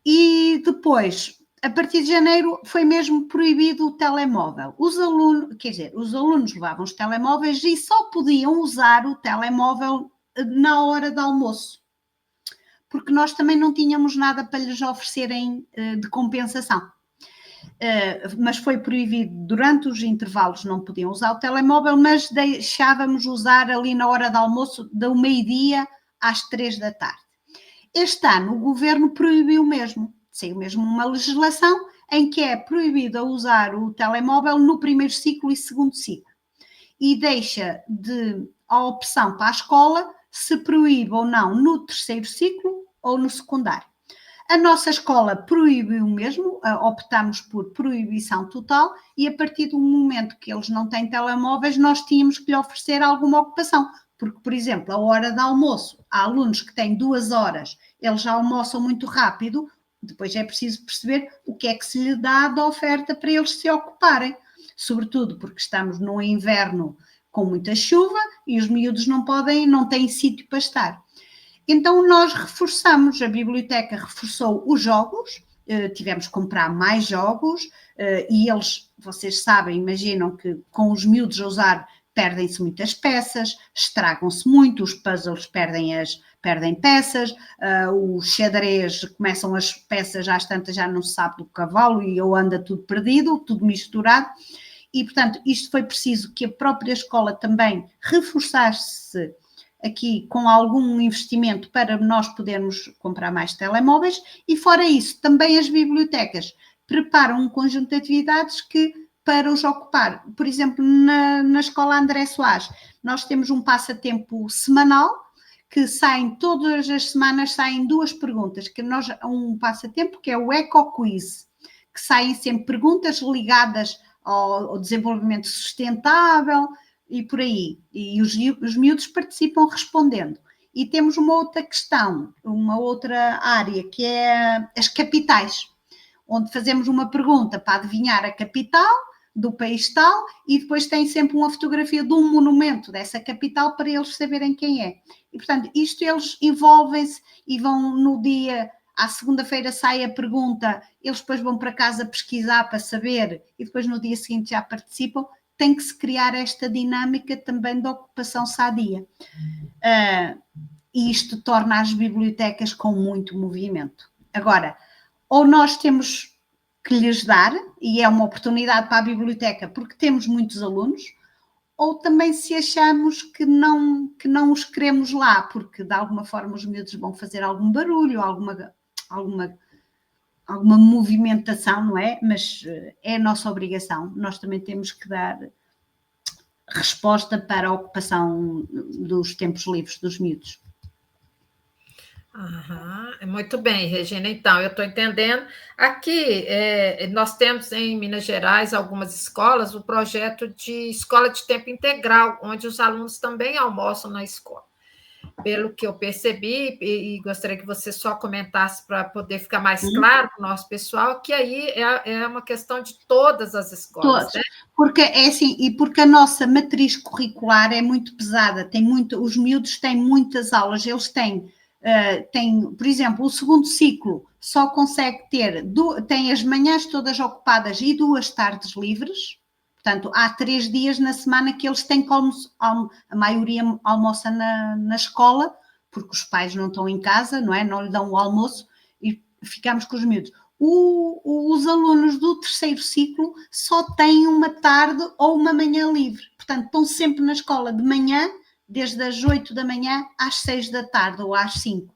e depois, a partir de janeiro, foi mesmo proibido o telemóvel. Os alunos levavam os telemóveis e só podiam usar o telemóvel na hora do almoço, porque nós também não tínhamos nada para lhes oferecerem de compensação. Mas foi proibido durante os intervalos, não podiam usar o telemóvel, mas deixávamos usar ali na hora do almoço, do meio-dia às 3 da tarde. Este ano o governo proibiu mesmo, saiu mesmo uma legislação em que é proibido usar o telemóvel no primeiro ciclo e segundo ciclo, e deixa a opção para a escola se proíbe ou não no terceiro ciclo ou no secundário. A nossa escola proibiu mesmo, optámos por proibição total, e a partir do momento que eles não têm telemóveis, nós tínhamos que lhe oferecer alguma ocupação, porque, por exemplo, a hora de almoço, há alunos que têm 2 horas, eles já almoçam muito rápido, depois é preciso perceber o que é que se lhe dá de oferta para eles se ocuparem, sobretudo porque estamos num inverno com muita chuva e os miúdos não têm sítio para estar. Então nós reforçamos, a biblioteca reforçou os jogos, tivemos que comprar mais jogos, e eles, vocês sabem, imaginam que com os miúdos a usar perdem-se muitas peças, estragam-se muito, os puzzles perdem peças, os xadrez começam as peças, às tantas já não se sabe do cavalo e ou anda tudo perdido, tudo misturado, e portanto isto foi preciso que a própria escola também reforçasse aqui com algum investimento para nós podermos comprar mais telemóveis, e fora isso, também as bibliotecas preparam um conjunto de atividades para os ocupar. Por exemplo, na escola André Soares, nós temos um passatempo semanal, que todas as semanas saem 2 perguntas, um passatempo que é o Eco Quiz, que saem sempre perguntas ligadas ao desenvolvimento sustentável, e por aí, e os miúdos participam respondendo. E temos uma outra questão, uma outra área, que é as capitais, onde fazemos uma pergunta para adivinhar a capital do país tal, e depois tem sempre uma fotografia de um monumento dessa capital para eles saberem quem é. E, portanto, isto eles envolvem-se e vão no dia, à segunda-feira sai a pergunta, eles depois vão para casa pesquisar para saber, e depois no dia seguinte já participam. Tem que se criar esta dinâmica também da ocupação sadia. E isto torna as bibliotecas com muito movimento. Agora, ou nós temos que lhes dar, e é uma oportunidade para a biblioteca, porque temos muitos alunos, ou também se achamos que não os queremos lá, porque de alguma forma os miúdos vão fazer algum barulho, alguma movimentação, não é? Mas é a nossa obrigação. Nós também temos que dar resposta para a ocupação dos tempos livres dos miúdos. Muito bem, Regina. Então, eu estou entendendo. Aqui, nós temos em Minas Gerais algumas escolas o projeto de escola de tempo integral, onde os alunos também almoçam na escola. Pelo que eu percebi, e gostaria que você só comentasse para poder ficar mais claro para o nosso pessoal, que aí é uma questão de todas as escolas. Todas, né? Porque é assim, e porque a nossa matriz curricular é muito pesada, os miúdos têm muitas aulas, eles têm, por exemplo, o segundo ciclo só consegue tem as manhãs todas ocupadas e 2 tardes livres. Portanto, há 3 dias na semana que eles têm que a maioria almoça na escola, porque os pais não estão em casa, não é? Não lhe dão o almoço, ficamos com os miúdos. Os alunos do terceiro ciclo só têm uma tarde ou uma manhã livre. Portanto, estão sempre na escola de manhã, desde as 8 da manhã às 6 da tarde ou às 5.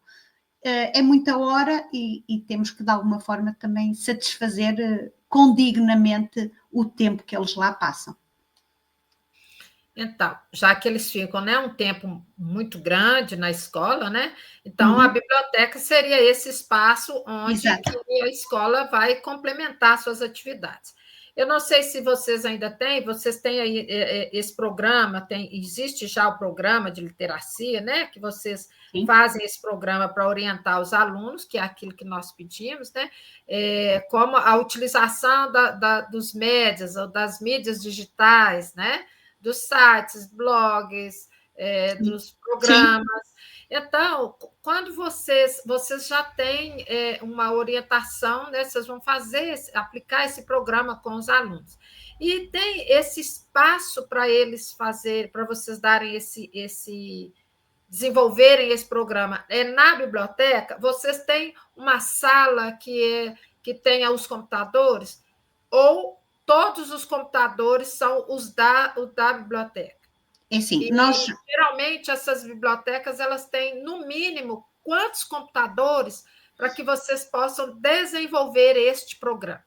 É muita hora e temos que, de alguma forma, também satisfazer condignamente o tempo que eles lá passam. Então, já que eles ficam, né, um tempo muito grande na escola, né? Então, a biblioteca seria esse espaço onde a escola vai complementar suas atividades. Eu não sei se vocês ainda têm, vocês têm aí esse programa, existe já o programa de literacia, né? Que vocês fazem esse programa para orientar os alunos, que é aquilo que nós pedimos, né? Como a utilização dos médias ou das mídias digitais, né? Dos sites, blogs, dos programas. Sim. Então, quando vocês já têm uma orientação, né, vocês vão aplicar esse programa com os alunos. E tem esse espaço para eles fazerem, para vocês darem desenvolverem esse programa. Na biblioteca, vocês têm uma sala que tenha os computadores, ou todos os computadores são os da biblioteca? Assim, geralmente, essas bibliotecas elas têm, no mínimo, quantos computadores para que vocês possam desenvolver este programa?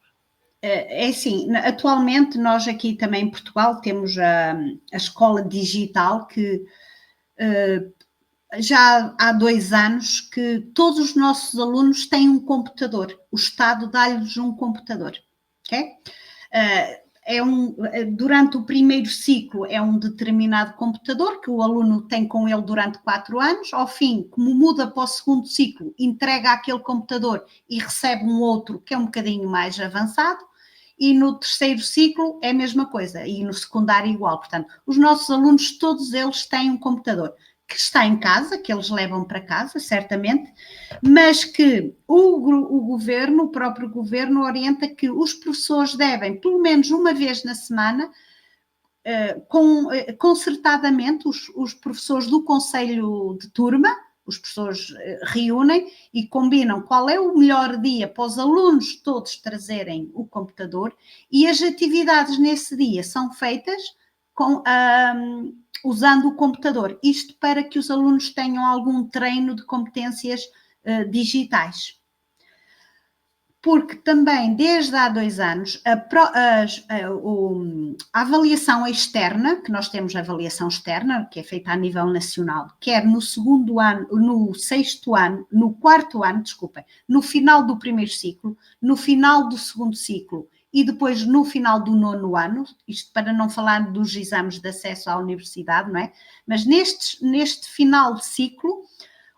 Assim, atualmente nós aqui também em Portugal temos a escola digital que já há 2 anos que todos os nossos alunos têm um computador. O Estado dá-lhes um computador, ok? Durante o primeiro ciclo é um determinado computador que o aluno tem com ele durante 4 anos. Ao fim, como muda para o segundo ciclo, entrega aquele computador e recebe um outro que é um bocadinho mais avançado. E no terceiro ciclo é a mesma coisa, e no secundário igual. Portanto, os nossos alunos, todos eles têm um computador que está em casa, que eles levam para casa, certamente, mas que o próprio governo orienta que os professores devem, pelo menos uma vez na semana, concertadamente, os professores do conselho de turma, os professores reúnem e combinam qual é o melhor dia para os alunos todos trazerem o computador, e as atividades nesse dia são feitas usando o computador. Isto para que os alunos tenham algum treino de competências digitais. Porque também, desde há 2 anos, a avaliação externa, que nós temos a avaliação externa, que é feita a nível nacional, quer no segundo ano, no 6º ano, no 4º ano, desculpem, no final do primeiro ciclo, no final do segundo ciclo e depois no final do 9º ano, isto para não falar dos exames de acesso à universidade, não é? Mas neste final de ciclo,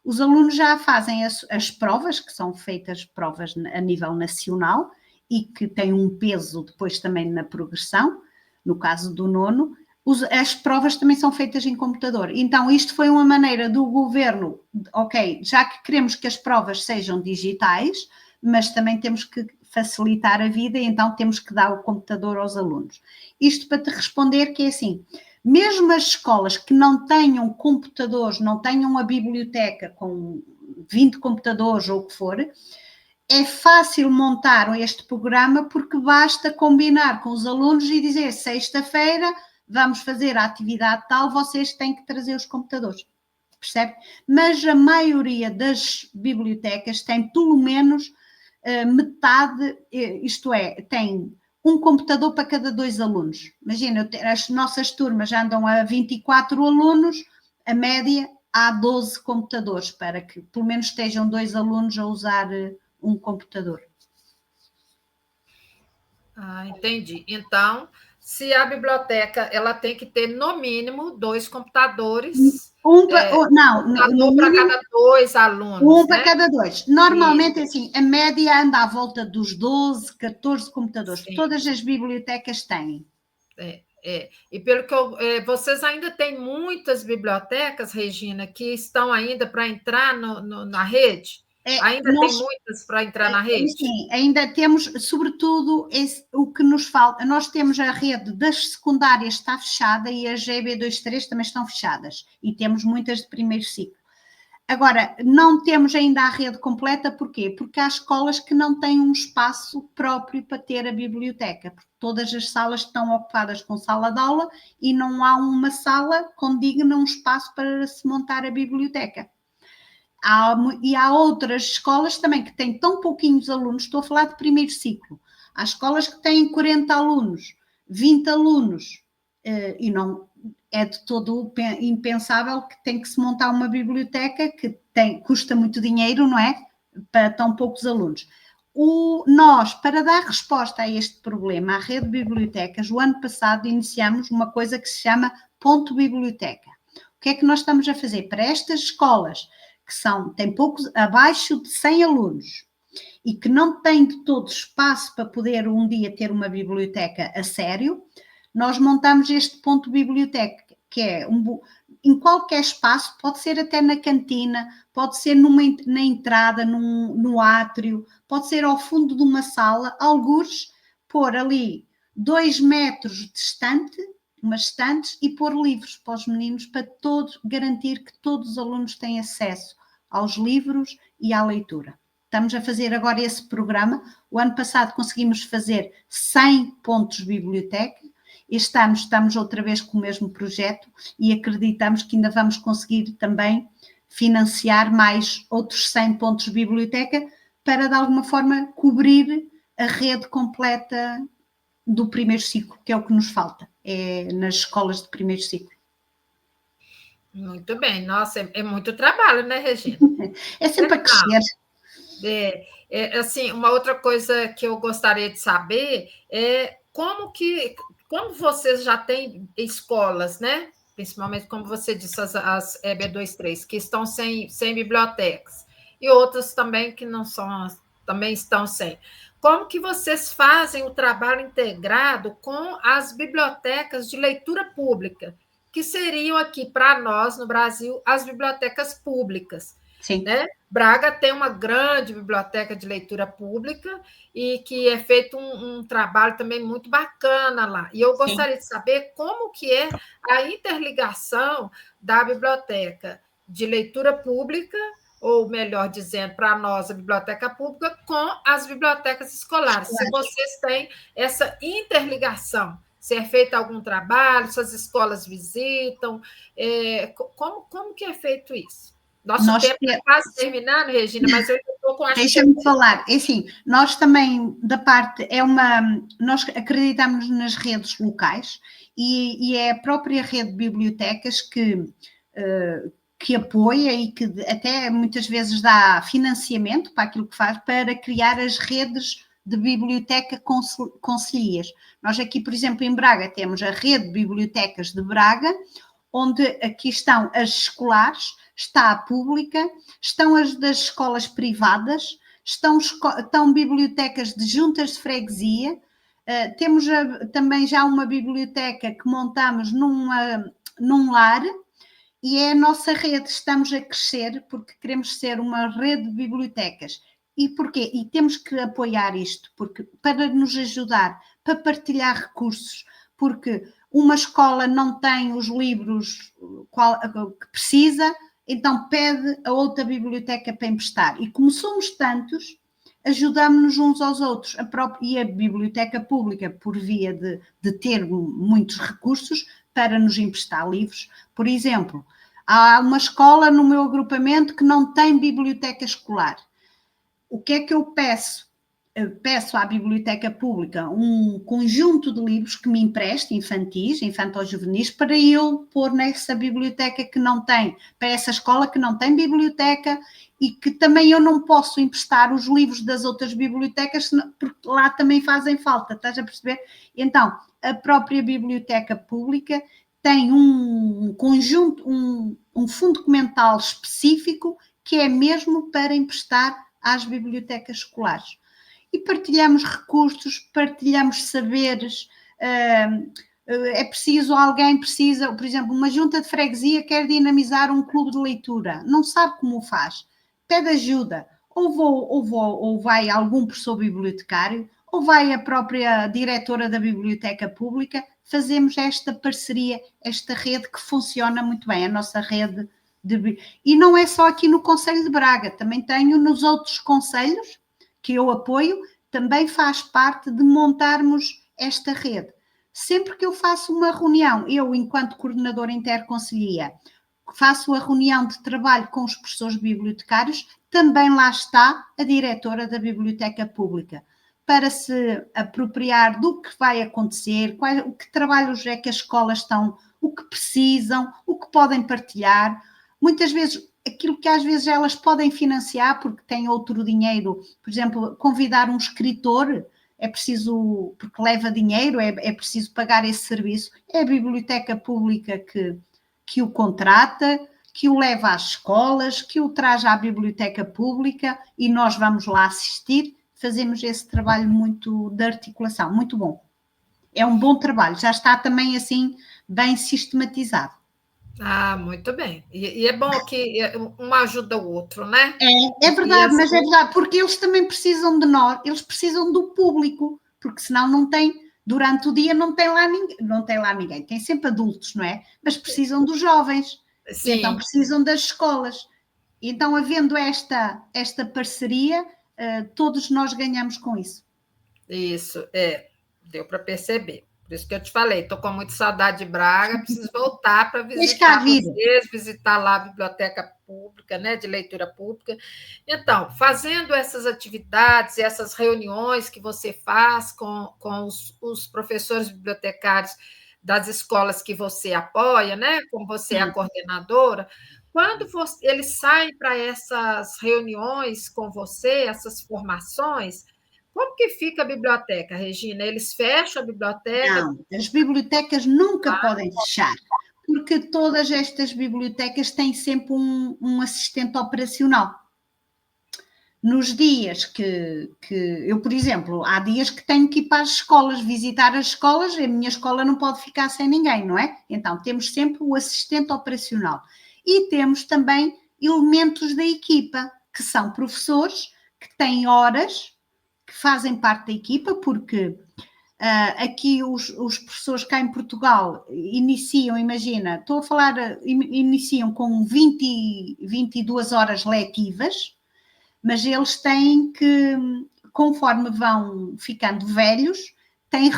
os alunos já fazem as provas, que são feitas provas a nível nacional e que têm um peso depois também na progressão, no caso do 9º, as provas também são feitas em computador. Então, isto foi uma maneira do governo, ok, já que queremos que as provas sejam digitais, mas também temos que facilitar a vida e então temos que dar o computador aos alunos. Isto para te responder que é assim, mesmo as escolas que não tenham computadores, não tenham a biblioteca com 20 computadores ou o que for, é fácil montar este programa porque basta combinar com os alunos e dizer, sexta-feira vamos fazer a atividade tal, vocês têm que trazer os computadores, percebe? Mas a maioria das bibliotecas tem pelo menos metade, isto é, tem um computador para cada 2 alunos. Imagina, as nossas turmas andam a 24 alunos, a média há 12 computadores, para que pelo menos estejam 2 alunos a usar um computador. Entendi. Então, se a biblioteca ela tem que ter no mínimo 2 computadores. No para cada 2 alunos. Um para cada 2. Normalmente, assim, a média anda à volta dos 12, 14 computadores. Sim. Todas as bibliotecas têm. E pelo que vocês ainda têm muitas bibliotecas, Regina, que estão ainda para entrar na rede? Ainda tem muitas para entrar na rede? Sim, ainda temos, sobretudo, o que nos falta. Nós temos a rede das secundárias está fechada e as GB23 também estão fechadas. E temos muitas de primeiro ciclo. Agora, não temos ainda a rede completa, porquê? Porque há escolas que não têm um espaço próprio para ter a biblioteca, porque todas as salas estão ocupadas com sala de aula e não há uma sala condigna, um espaço para se montar a biblioteca. E há outras escolas também que têm tão pouquinhos alunos, estou a falar de primeiro ciclo, há escolas que têm 40 alunos, 20 alunos, e não é de todo impensável que tem que se montar uma biblioteca que custa muito dinheiro, não é? Para tão poucos alunos. Nós, para dar resposta a este problema, a rede de bibliotecas, o ano passado iniciamos uma coisa que se chama Ponto Biblioteca. O que é que nós estamos a fazer? Para estas escolas que têm poucos, abaixo de 100 alunos e que não têm de todo espaço para poder um dia ter uma biblioteca a sério, nós montamos este ponto biblioteca, que é em qualquer espaço, pode ser até na cantina, pode ser na entrada, no átrio, pode ser ao fundo de uma sala, algures pôr ali 2 metros distante, umas estantes, e pôr livros para os meninos, para garantir que todos os alunos têm acesso aos livros e à leitura. Estamos a fazer agora esse programa. O ano passado conseguimos fazer 100 pontos biblioteca. Este ano estamos outra vez com o mesmo projeto e acreditamos que ainda vamos conseguir também financiar mais outros 100 pontos de biblioteca para, de alguma forma, cobrir a rede completa do primeiro ciclo, que é o que nos falta, nas escolas de primeiro ciclo. Muito bem. Nossa, é muito trabalho, né, Regina? É sempre a crescer. Assim, uma outra coisa que eu gostaria de saber é como vocês já têm escolas, né? Principalmente, como você disse, as EB23, que estão sem bibliotecas, e outras também que não são, também estão sem. Como que vocês fazem o trabalho integrado com as bibliotecas de leitura pública, que seriam aqui, para nós, no Brasil, as bibliotecas públicas? Sim. Né? Braga tem uma grande biblioteca de leitura pública e que é feito um trabalho também muito bacana lá. E eu gostaria de saber como que é a interligação da biblioteca de leitura pública, ou melhor dizendo, para nós, a biblioteca pública, com as bibliotecas escolares. Se vocês têm essa interligação, se é feito algum trabalho, se as escolas visitam, como que é feito isso? Nosso tempo está quase terminando, Regina, mas eu estou com a... Deixa-me falar. É assim, nós também, da parte, nós acreditamos nas redes locais e é a própria rede de bibliotecas que apoia e que até muitas vezes dá financiamento para aquilo que faz, para criar as redes de biblioteca concelhias. Nós aqui, por exemplo, em Braga, temos a rede de bibliotecas de Braga, onde aqui estão as escolares, está a pública, estão as das escolas privadas, estão bibliotecas de juntas de freguesia, temos também já uma biblioteca que montamos num lar, e é a nossa rede. Estamos a crescer porque queremos ser uma rede de bibliotecas. E porquê? E temos que apoiar isto, porque para nos ajudar, para partilhar recursos, porque uma escola não tem os livros que precisa, então pede a outra biblioteca para emprestar. E como somos tantos, ajudamos-nos uns aos outros. E a biblioteca pública, por via de ter muitos recursos, para nos emprestar livros. Por exemplo, há uma escola no meu agrupamento que não tem biblioteca escolar. O que é que eu peço? Peço à biblioteca pública um conjunto de livros que me empreste, infantis, infanto-juvenis, para eu pôr nessa biblioteca que não tem, para essa escola que não tem biblioteca, e que também eu não posso emprestar os livros das outras bibliotecas, porque lá também fazem falta, estás a perceber? Então, a própria biblioteca pública tem um conjunto, um fundo documental específico que é mesmo para emprestar às bibliotecas escolares. E partilhamos recursos, partilhamos saberes. É preciso, por exemplo, uma junta de freguesia quer dinamizar um clube de leitura, não sabe como o faz, pede ajuda, ou vai algum professor bibliotecário, ou vai a própria diretora da biblioteca pública. Fazemos esta parceria, esta rede que funciona muito bem, a nossa rede E não é só aqui no Concelho de Braga, também tenho nos outros concelhos que eu apoio, também faz parte de montarmos esta rede. Sempre que eu faço uma reunião, eu, enquanto coordenadora interconcelhia, faço a reunião de trabalho com os professores bibliotecários, também lá está a diretora da Biblioteca Pública, para se apropriar do que vai acontecer, o que trabalhos é que as escolas estão, o que precisam, o que podem partilhar. Muitas vezes, aquilo que às vezes elas podem financiar, porque têm outro dinheiro, por exemplo, convidar um escritor, é preciso, porque leva dinheiro, é preciso pagar esse serviço, é a Biblioteca Pública que o contrata, que o leva às escolas, que o traz à Biblioteca Pública e nós vamos lá assistir, fazemos esse trabalho muito de articulação, muito bom. É um bom trabalho, já está também assim bem sistematizado. Muito bem. E é bom que um ajuda o outro, né? É verdade, mas é verdade, porque eles também precisam de nós, eles precisam do público, porque senão não tem, durante o dia não tem lá ninguém, tem sempre adultos, não é? Mas precisam dos jovens, e então precisam das escolas. Então, havendo esta parceria, todos nós ganhamos com isso. Isso, deu para perceber. Por isso que eu te falei, estou com muita saudade de Braga, preciso voltar para visitar vocês, visitar lá a biblioteca pública, né, de leitura pública. Então, fazendo essas atividades, essas reuniões que você faz com os professores bibliotecários das escolas que você apoia, né, como você é a coordenadora, quando eles saem para essas reuniões com você, essas formações, como que fica a biblioteca, Regina? Eles fecham a biblioteca? Não, as bibliotecas nunca podem fechar, porque todas estas bibliotecas têm sempre um assistente operacional. Nos dias que eu, por exemplo, há dias que tenho que ir para as escolas, visitar as escolas, a minha escola não pode ficar sem ninguém, não é? Então, temos sempre o assistente operacional. E temos também elementos da equipa, que são professores, que têm horas, que fazem parte da equipa, porque aqui os professores cá em Portugal iniciam, imagina, estou a falar, iniciam com 22 horas letivas, mas eles têm que, conforme vão ficando velhos, têm a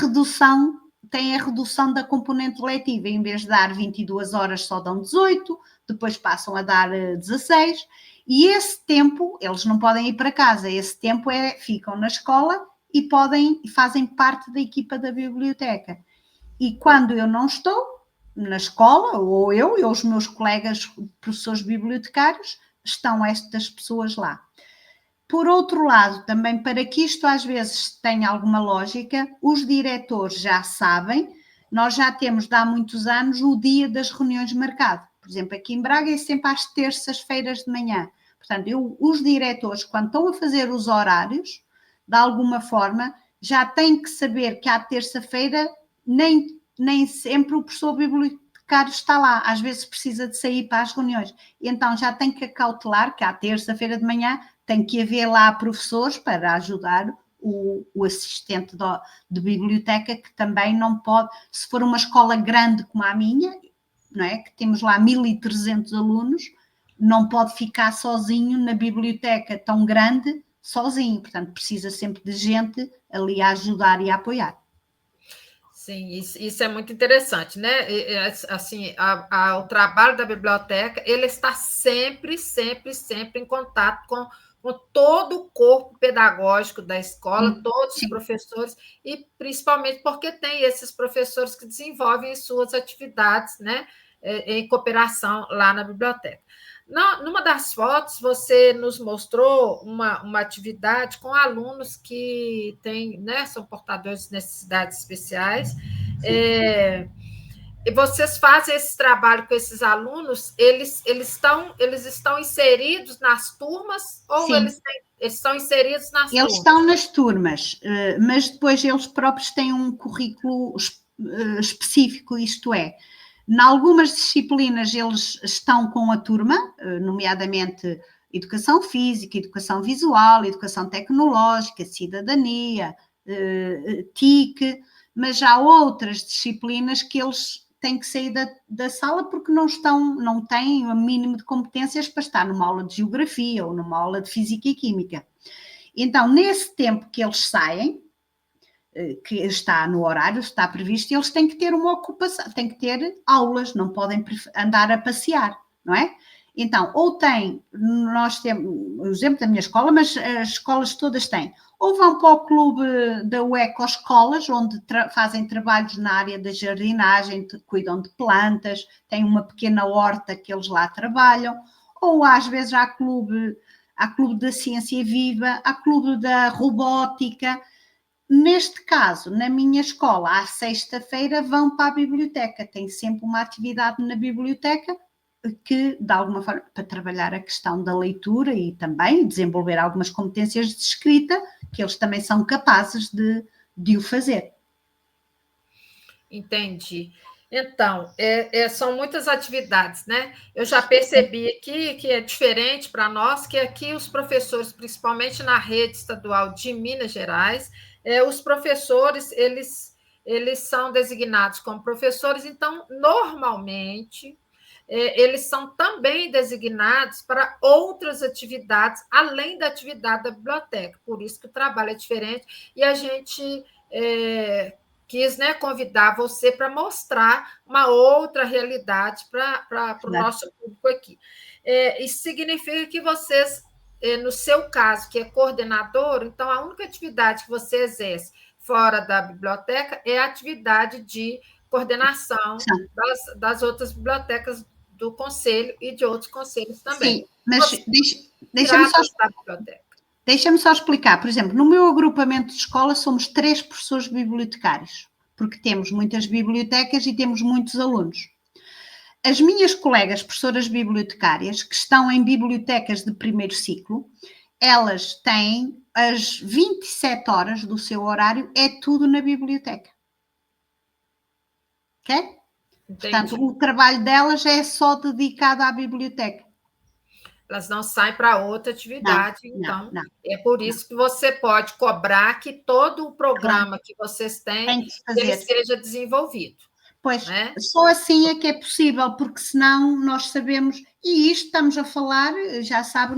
redução da componente letiva, em vez de dar 22 horas só dão 18, depois passam a dar 16, e esse tempo, eles não podem ir para casa, esse tempo ficam na escola e fazem parte da equipa da biblioteca. E quando eu não estou na escola, ou eu e os meus colegas professores bibliotecários, estão estas pessoas lá. Por outro lado, também para que isto às vezes tenha alguma lógica, os diretores já sabem, nós já temos de há muitos anos o dia das reuniões marcado. Por exemplo, aqui em Braga é sempre às terças-feiras de manhã. Portanto, os diretores, quando estão a fazer os horários, de alguma forma, já têm que saber que à terça-feira nem sempre o professor bibliotecário está lá. Às vezes precisa de sair para as reuniões. E então já tem que acautelar que à terça-feira de manhã tem que haver lá professores para ajudar o assistente de biblioteca, que também não pode, se for uma escola grande como a minha, não é? Que temos lá 1.300 alunos, não pode ficar sozinho na biblioteca tão grande, sozinho. Portanto, precisa sempre de gente ali a ajudar e a apoiar. Sim, isso é muito interessante, né? Assim, o trabalho da biblioteca, ele está sempre em contato com todo o corpo pedagógico da escola, todos os professores, e principalmente porque tem esses professores que desenvolvem suas atividades, né, em cooperação lá na biblioteca. Numa das fotos, você nos mostrou uma atividade com alunos que têm, né, são portadores de necessidades especiais. E vocês fazem esse trabalho com esses alunos, eles estão inseridos nas turmas ou eles estão inseridos nas turmas? Eles estão nas turmas, mas depois eles próprios têm um currículo específico, isto é, em algumas disciplinas eles estão com a turma, nomeadamente educação física, educação visual, educação tecnológica, cidadania, TIC, mas há outras disciplinas que eles têm que sair da sala porque não têm o mínimo de competências para estar numa aula de geografia ou numa aula de física e química. Então, nesse tempo que eles saem, que está no horário, está previsto, eles têm que ter uma ocupação, têm que ter aulas, não podem andar a passear, não é? Então, nós temos o exemplo da minha escola, mas as escolas todas têm, ou vão para o clube da Ecoescolas, onde fazem trabalhos na área da jardinagem, cuidam de plantas, têm uma pequena horta que eles lá trabalham, ou às vezes há clube da ciência viva, há clube da robótica. Neste caso, na minha escola, à sexta-feira vão para a biblioteca, tem sempre uma atividade na biblioteca que, de alguma forma, para trabalhar a questão da leitura e também desenvolver algumas competências de escrita, que eles também são capazes de o fazer. Entendi. Então, são muitas atividades, né? Eu já percebi aqui que é diferente para nós, que aqui os professores, principalmente na rede estadual de Minas Gerais, os professores, eles são designados como professores, então, normalmente, eles são também designados para outras atividades, além da atividade da biblioteca. Por isso que o trabalho é diferente, e a gente quis, né, convidar você para mostrar uma outra realidade para o nosso público aqui. Isso significa que vocês, no seu caso, que é coordenador, então a única atividade que você exerce fora da biblioteca é a atividade de coordenação das outras bibliotecas do conselho e de outros conselhos também. Sim, mas deixa-me só explicar. Por exemplo, no meu agrupamento de escola somos 3 professores bibliotecários, porque temos muitas bibliotecas e temos muitos alunos. As minhas colegas professoras bibliotecárias, que estão em bibliotecas de primeiro ciclo, elas têm as 27 horas do seu horário, é tudo na biblioteca. Ok? Entendi. Portanto, o trabalho delas é só dedicado à biblioteca. Elas não saem para outra atividade, então. É por isso que você pode cobrar que todo o programa que vocês têm ele seja desenvolvido. Pois, né? Só assim é que é possível, porque senão nós sabemos, e isto estamos a falar, já sabe,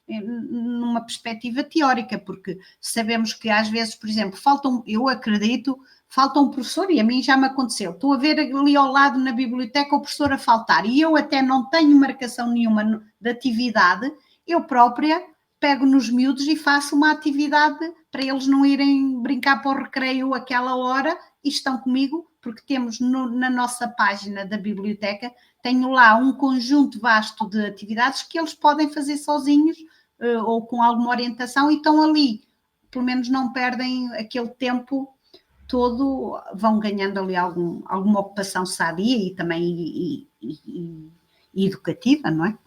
numa perspectiva teórica, porque sabemos que às vezes, por exemplo, eu acredito, falta um professor, e a mim já me aconteceu, estou a ver ali ao lado na biblioteca o professor a faltar, e eu até não tenho marcação nenhuma de atividade, eu própria pego nos miúdos e faço uma atividade para eles não irem brincar para o recreio aquela hora e estão comigo, porque temos na nossa página da biblioteca, tenho lá um conjunto vasto de atividades que eles podem fazer sozinhos ou com alguma orientação e estão ali, pelo menos não perdem aquele tempo todo, vão ganhando ali alguma ocupação sadia e também e educativa, não é?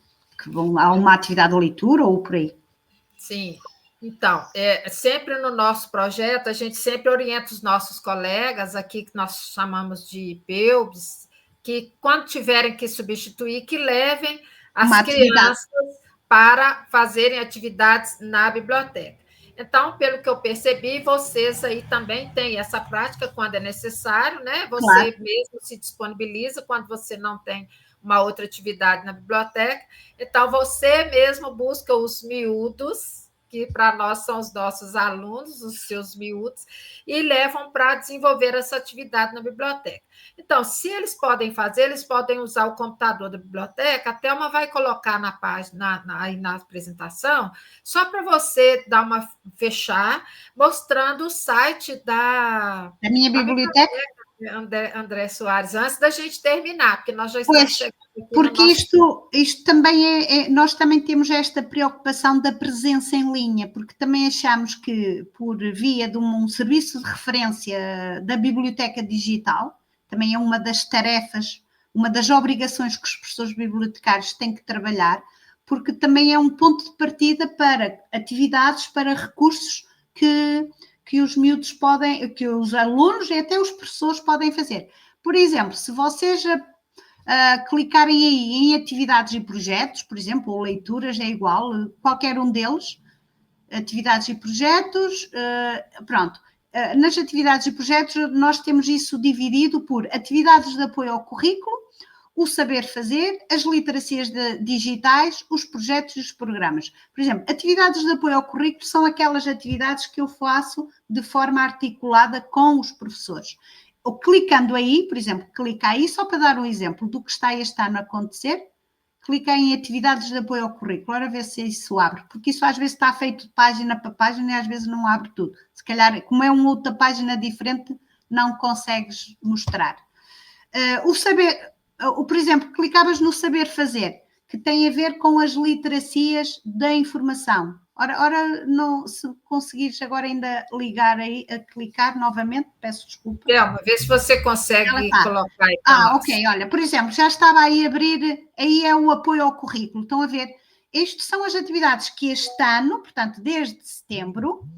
Que há uma atividade de leitura ou por aí. Sim. Então, sempre no nosso projeto, a gente sempre orienta os nossos colegas aqui, que nós chamamos de PEUBs, que quando tiverem que substituir, que levem as crianças para fazerem atividades na biblioteca. Então, pelo que eu percebi, vocês aí também têm essa prática quando é necessário, né? Você mesmo se disponibiliza quando você não tem uma outra atividade na biblioteca. Então, você mesmo busca os miúdos, que para nós são os nossos alunos, os seus miúdos, e levam para desenvolver essa atividade na biblioteca. Então, se eles podem fazer, eles podem usar o computador da biblioteca, a Thelma vai colocar na página, aí na apresentação, só para você fechar, mostrando o site da minha biblioteca. André Soares, antes da gente terminar, porque nós já estamos chegando aqui. Porque isto também nós também temos esta preocupação da presença em linha, porque também achamos que, por via de um serviço de referência da biblioteca digital, também é uma das tarefas, uma das obrigações que os professores bibliotecários têm que trabalhar, porque também é um ponto de partida para atividades, para recursos que os miúdos podem, que os alunos e até os professores podem fazer. Por exemplo, se vocês clicarem aí em atividades e projetos, por exemplo, ou leituras, é igual, qualquer um deles, atividades e projetos, pronto. nas atividades e projetos, nós temos isso dividido por atividades de apoio ao currículo, o saber fazer, as literacias digitais, os projetos e os programas. Por exemplo, atividades de apoio ao currículo são aquelas atividades que eu faço de forma articulada com os professores. Ou clicando aí, por exemplo, clica aí, só para dar um exemplo do que está este ano a acontecer, clica em atividades de apoio ao currículo, ora ver se isso abre, porque isso às vezes está feito de página para página e às vezes não abre tudo. Se calhar, como é uma outra página diferente, não consegues mostrar. O saber... Por exemplo, clicavas no saber fazer, que tem a ver com as literacias da informação. Ora não, se conseguires agora ainda ligar aí, a clicar novamente, peço desculpa. Vê se você consegue colocar aí. Ok, olha, por exemplo, já estava aí a abrir, aí é o apoio ao currículo. Estão a ver? Estas são as atividades que este ano, portanto, desde setembro,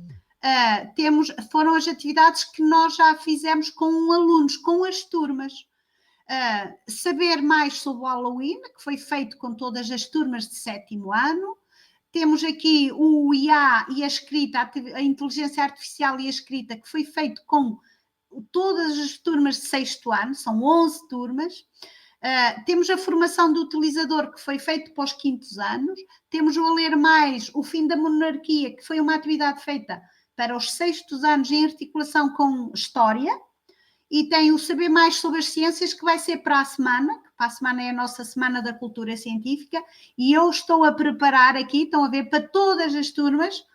foram as atividades que nós já fizemos com alunos, com as turmas. Saber mais sobre o Halloween, que foi feito com todas as turmas de 7º ano. Temos aqui o IA e a escrita, a inteligência artificial e a escrita, que foi feito com todas as turmas de 6º ano, são 11 turmas. Temos a formação do utilizador, que foi feito para os 5º anos. Temos o A Ler Mais, o Fim da Monarquia, que foi uma atividade feita para os 6º anos em articulação com história. E tem o Saber Mais sobre as Ciências, que vai ser para a semana, que para a semana é a nossa Semana da Cultura Científica, e eu estou a preparar aqui, estão a ver, para todas as turmas,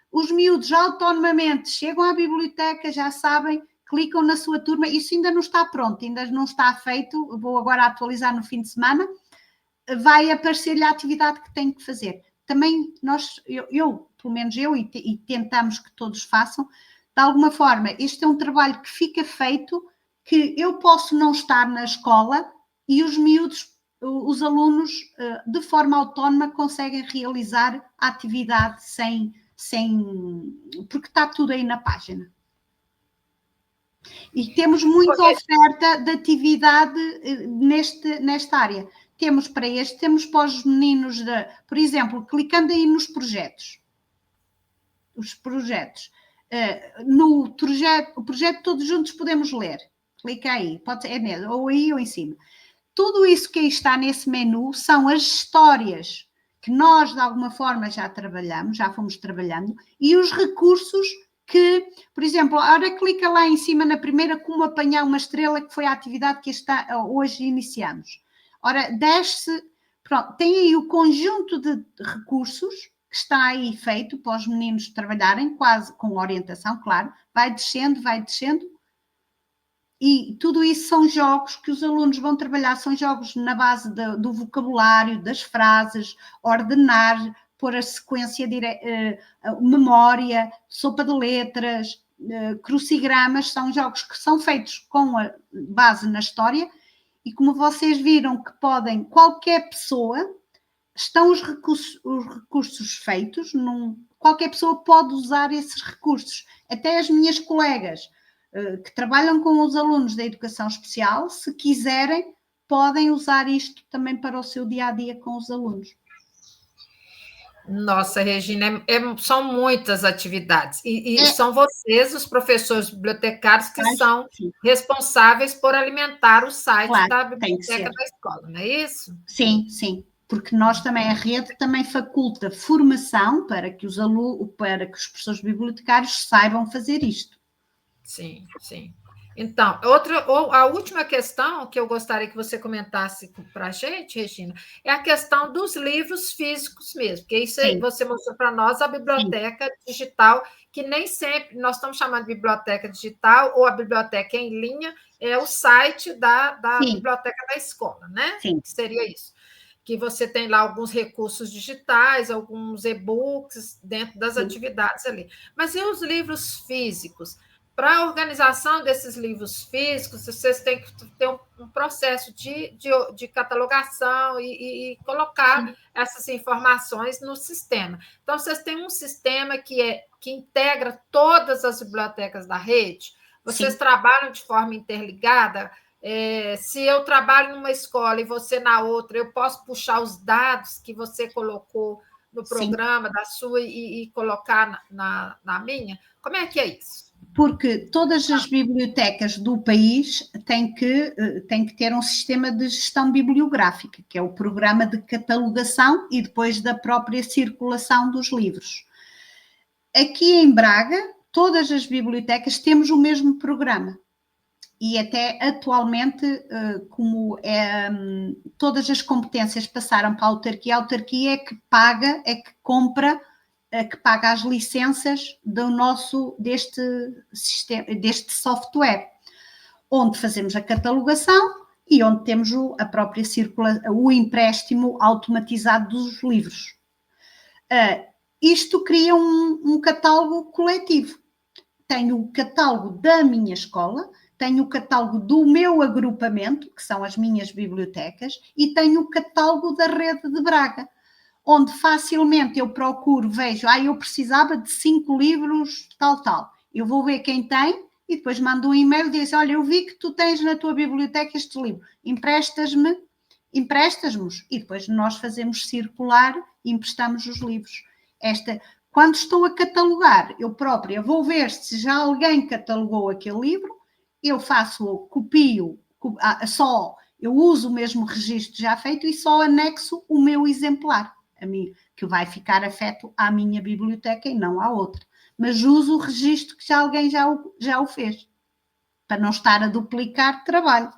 os miúdos autonomamente chegam à biblioteca, já sabem, clicam na sua turma, isso ainda não está pronto, ainda não está feito, vou agora atualizar no fim de semana, vai aparecer-lhe a atividade que tem que fazer. Também pelo menos eu, e tentamos que todos façam, de alguma forma, este é um trabalho que fica feito, que eu posso não estar na escola e os miúdos, os alunos, de forma autónoma, conseguem realizar a atividade porque está tudo aí na página. E temos muita oferta de atividade nesta área. Temos para este, temos para os meninos, por exemplo, clicando aí nos projetos. Os projetos. No o projeto Todos Juntos Podemos Ler. Clica aí, pode ser nele, ou aí ou em cima. Tudo isso que aí está nesse menu são as histórias que nós, de alguma forma, já trabalhamos, já fomos trabalhando, e os recursos que, por exemplo, agora clica lá em cima na primeira, como apanhar uma estrela, que foi a atividade que hoje iniciamos. Ora, desce, pronto, tem aí o conjunto de recursos que está aí feito para os meninos trabalharem, quase com orientação, claro, vai descendo, e tudo isso são jogos que os alunos vão trabalhar, são jogos na base do vocabulário, das frases, ordenar, pôr a sequência, memória, sopa de letras, crucigramas, são jogos que são feitos com a base na história, e como vocês viram que podem, qualquer pessoa... Estão os recursos feitos, qualquer pessoa pode usar esses recursos. Até as minhas colegas que trabalham com os alunos da educação especial, se quiserem, podem usar isto também para o seu dia-a-dia com os alunos. Nossa, Regina, são muitas atividades. E são vocês, os professores bibliotecários, que são responsáveis por alimentar o site da biblioteca da escola, não é isso? Sim, sim. Porque nós também, a rede também faculta formação para que os professores bibliotecários saibam fazer isto. Sim, sim. Então, a última questão que eu gostaria que você comentasse para a gente, Regina, é a questão dos livros físicos mesmo, porque isso aí você mostrou para nós a biblioteca digital, que nem sempre nós estamos chamando de biblioteca digital, ou a biblioteca em linha, é o site da biblioteca da escola, né? Sim. Que seria isso. Que você tem lá alguns recursos digitais, alguns e-books dentro das atividades ali. Mas e os livros físicos? Para a organização desses livros físicos, vocês têm que ter um processo de catalogação e colocar essas informações no sistema. Então, vocês têm um sistema que integra todas as bibliotecas da rede? Vocês trabalham de forma interligada? Se eu trabalho numa escola e você na outra, eu posso puxar os dados que você colocou no programa da sua e colocar na minha? Como é que é isso? porque todas as bibliotecas do país têm que ter um sistema de gestão bibliográfica, que é o programa de catalogação e depois da própria circulação dos livros. Aqui em Braga, todas as bibliotecas temos o mesmo programa. E até atualmente, como todas as competências passaram para a autarquia é que paga, é que compra, que paga as licenças deste software, onde fazemos a catalogação e onde temos a própria o empréstimo automatizado dos livros. Isto cria um catálogo coletivo. Tenho o catálogo da minha escola, tenho o catálogo do meu agrupamento, que são as minhas bibliotecas, e tenho o catálogo da rede de Braga, onde facilmente eu procuro, vejo, eu precisava de 5 livros, tal. Eu vou ver quem tem e depois mando um e-mail e diz, olha, eu vi que tu tens na tua biblioteca este livro, emprestas-nos? E depois nós fazemos circular e emprestamos os livros. Quando estou a catalogar, eu própria vou ver se já alguém catalogou aquele livro, eu copio, eu uso o mesmo registro já feito e só anexo o meu exemplar, que vai ficar afeto à minha biblioteca e não à outra. Mas uso o registro que alguém já o fez, para não estar a duplicar trabalho.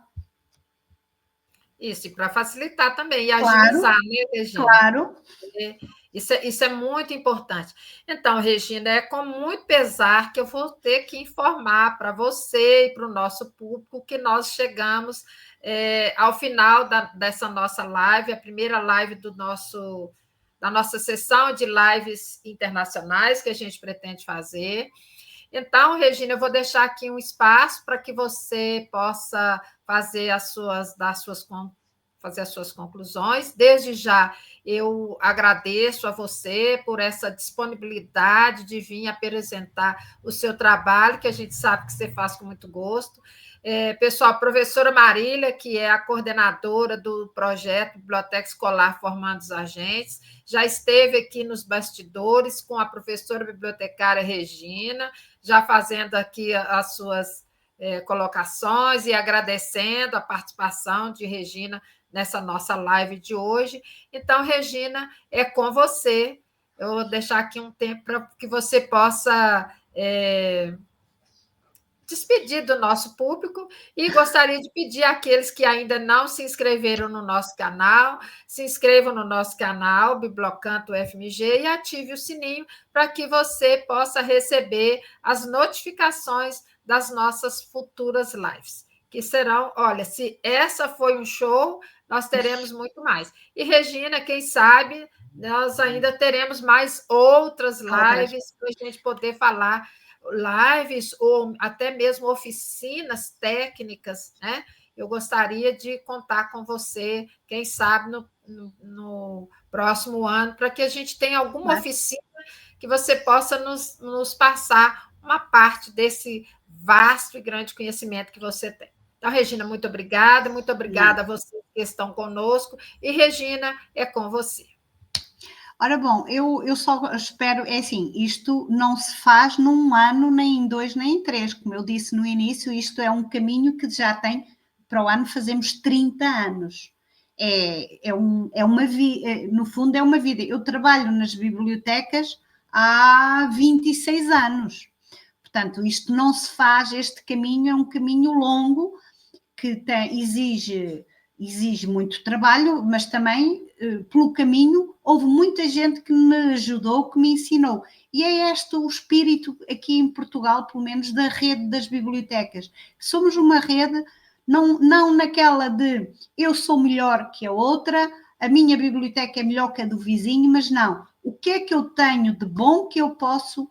Isso, e para facilitar também, e agilizar, né, Regina? Claro. Isso é muito importante. Então, Regina, é com muito pesar que eu vou ter que informar para você e para o nosso público que nós chegamos ao final dessa nossa live, a primeira live da nossa sessão de lives internacionais que a gente pretende fazer. Então, Regina, eu vou deixar aqui um espaço para que você possa fazer as suas conclusões. Desde já, eu agradeço a você por essa disponibilidade de vir apresentar o seu trabalho, que a gente sabe que você faz com muito gosto. Pessoal, a professora Marília, que é a coordenadora do projeto Biblioteca Escolar Formando os Agentes, já esteve aqui nos bastidores com a professora bibliotecária Regina, já fazendo aqui as suas colocações e agradecendo a participação de Regina nessa nossa live de hoje. Então, Regina, é com você. Eu vou deixar aqui um tempo para que você possa despedir do nosso público e gostaria de pedir àqueles que ainda não se inscreveram no nosso canal, se inscrevam no nosso canal, Bibliocanto FMG, e ative o sininho para que você possa receber as notificações das nossas futuras lives, que serão, olha, se essa foi um show, nós teremos muito mais. E, Regina, quem sabe, nós ainda teremos mais outras lives para a gente poder falar, lives ou até mesmo oficinas técnicas, né? Eu gostaria de contar com você, quem sabe, no próximo ano, para que a gente tenha alguma oficina que você possa nos passar uma parte desse vasto e grande conhecimento que você tem. Então, Regina, muito obrigada a vocês que estão conosco, e Regina, é com você. Ora bom, eu só espero, isto não se faz num ano, nem em 2, nem em 3, como eu disse no início, isto é um caminho que já tem, para o ano fazemos 30 anos. No fundo é uma vida. Eu trabalho nas bibliotecas há 26 anos. Portanto, isto não se faz, este caminho é um caminho longo que exige muito trabalho, mas também, pelo caminho, houve muita gente que me ajudou, que me ensinou. E é este o espírito aqui em Portugal, pelo menos, da rede das bibliotecas. Somos uma rede, não naquela de eu sou melhor que a outra, a minha biblioteca é melhor que a do vizinho, mas não. O que é que eu tenho de bom que eu posso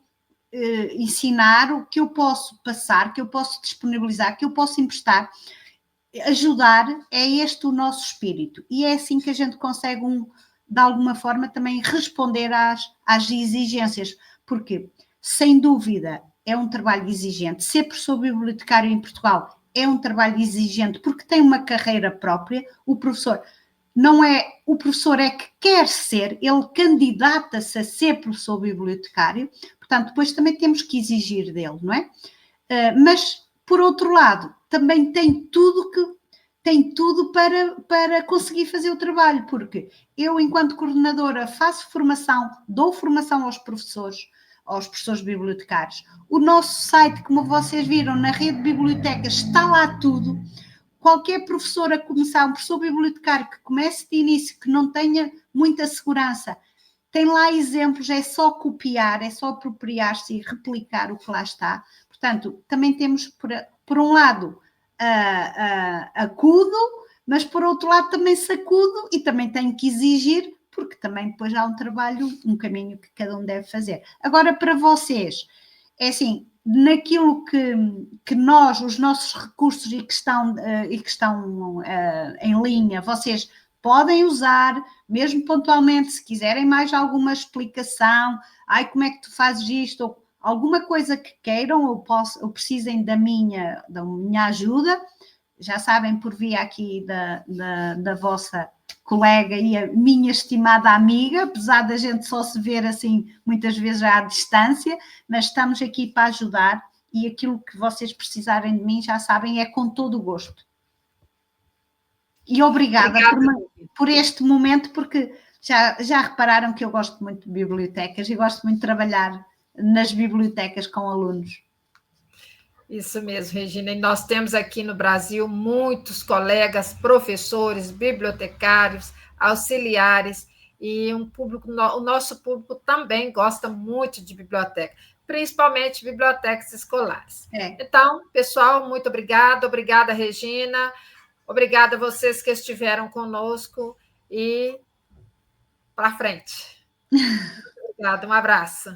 ensinar, o que eu posso passar, que eu posso disponibilizar, que eu posso emprestar, ajudar, é este o nosso espírito. E é assim que a gente consegue, de alguma forma, também responder às exigências, porque, sem dúvida, é um trabalho exigente. Ser professor bibliotecário em Portugal é um trabalho exigente, porque tem uma carreira própria. O professor é que quer ser, ele candidata-se a ser professor bibliotecário, portanto, depois também temos que exigir dele, não é? Mas, por outro lado, também tem tudo para conseguir fazer o trabalho, porque eu, enquanto coordenadora, faço formação, dou formação aos professores bibliotecários. O nosso site, como vocês viram, na rede de bibliotecas, está lá tudo. Qualquer professor a começar, um professor bibliotecário que comece de início, que não tenha muita segurança, tem lá exemplos, é só copiar, é só apropriar-se e replicar o que lá está. Portanto, também temos, por um lado, acudo, mas por outro lado também sacudo e também tenho que exigir, porque também depois há um trabalho, um caminho que cada um deve fazer. Agora, para vocês, é assim, naquilo que nós, os nossos recursos e que estão em linha, vocês podem usar, mesmo pontualmente, se quiserem mais alguma explicação, como é que tu fazes isto, ou alguma coisa que queiram ou precisem da minha ajuda, já sabem, por via aqui da vossa colega e a minha estimada amiga, apesar da gente só se ver assim muitas vezes à distância, mas estamos aqui para ajudar e aquilo que vocês precisarem de mim, já sabem, é com todo o gosto. E obrigada por este momento, porque já repararam que eu gosto muito de bibliotecas e gosto muito de trabalhar nas bibliotecas com alunos. Isso mesmo, Regina. E nós temos aqui no Brasil muitos colegas, professores, bibliotecários, auxiliares, e o nosso público também gosta muito de biblioteca, principalmente bibliotecas escolares. Então, pessoal, muito obrigada, Regina. Obrigada a vocês que estiveram conosco e para frente. Obrigada, um abraço.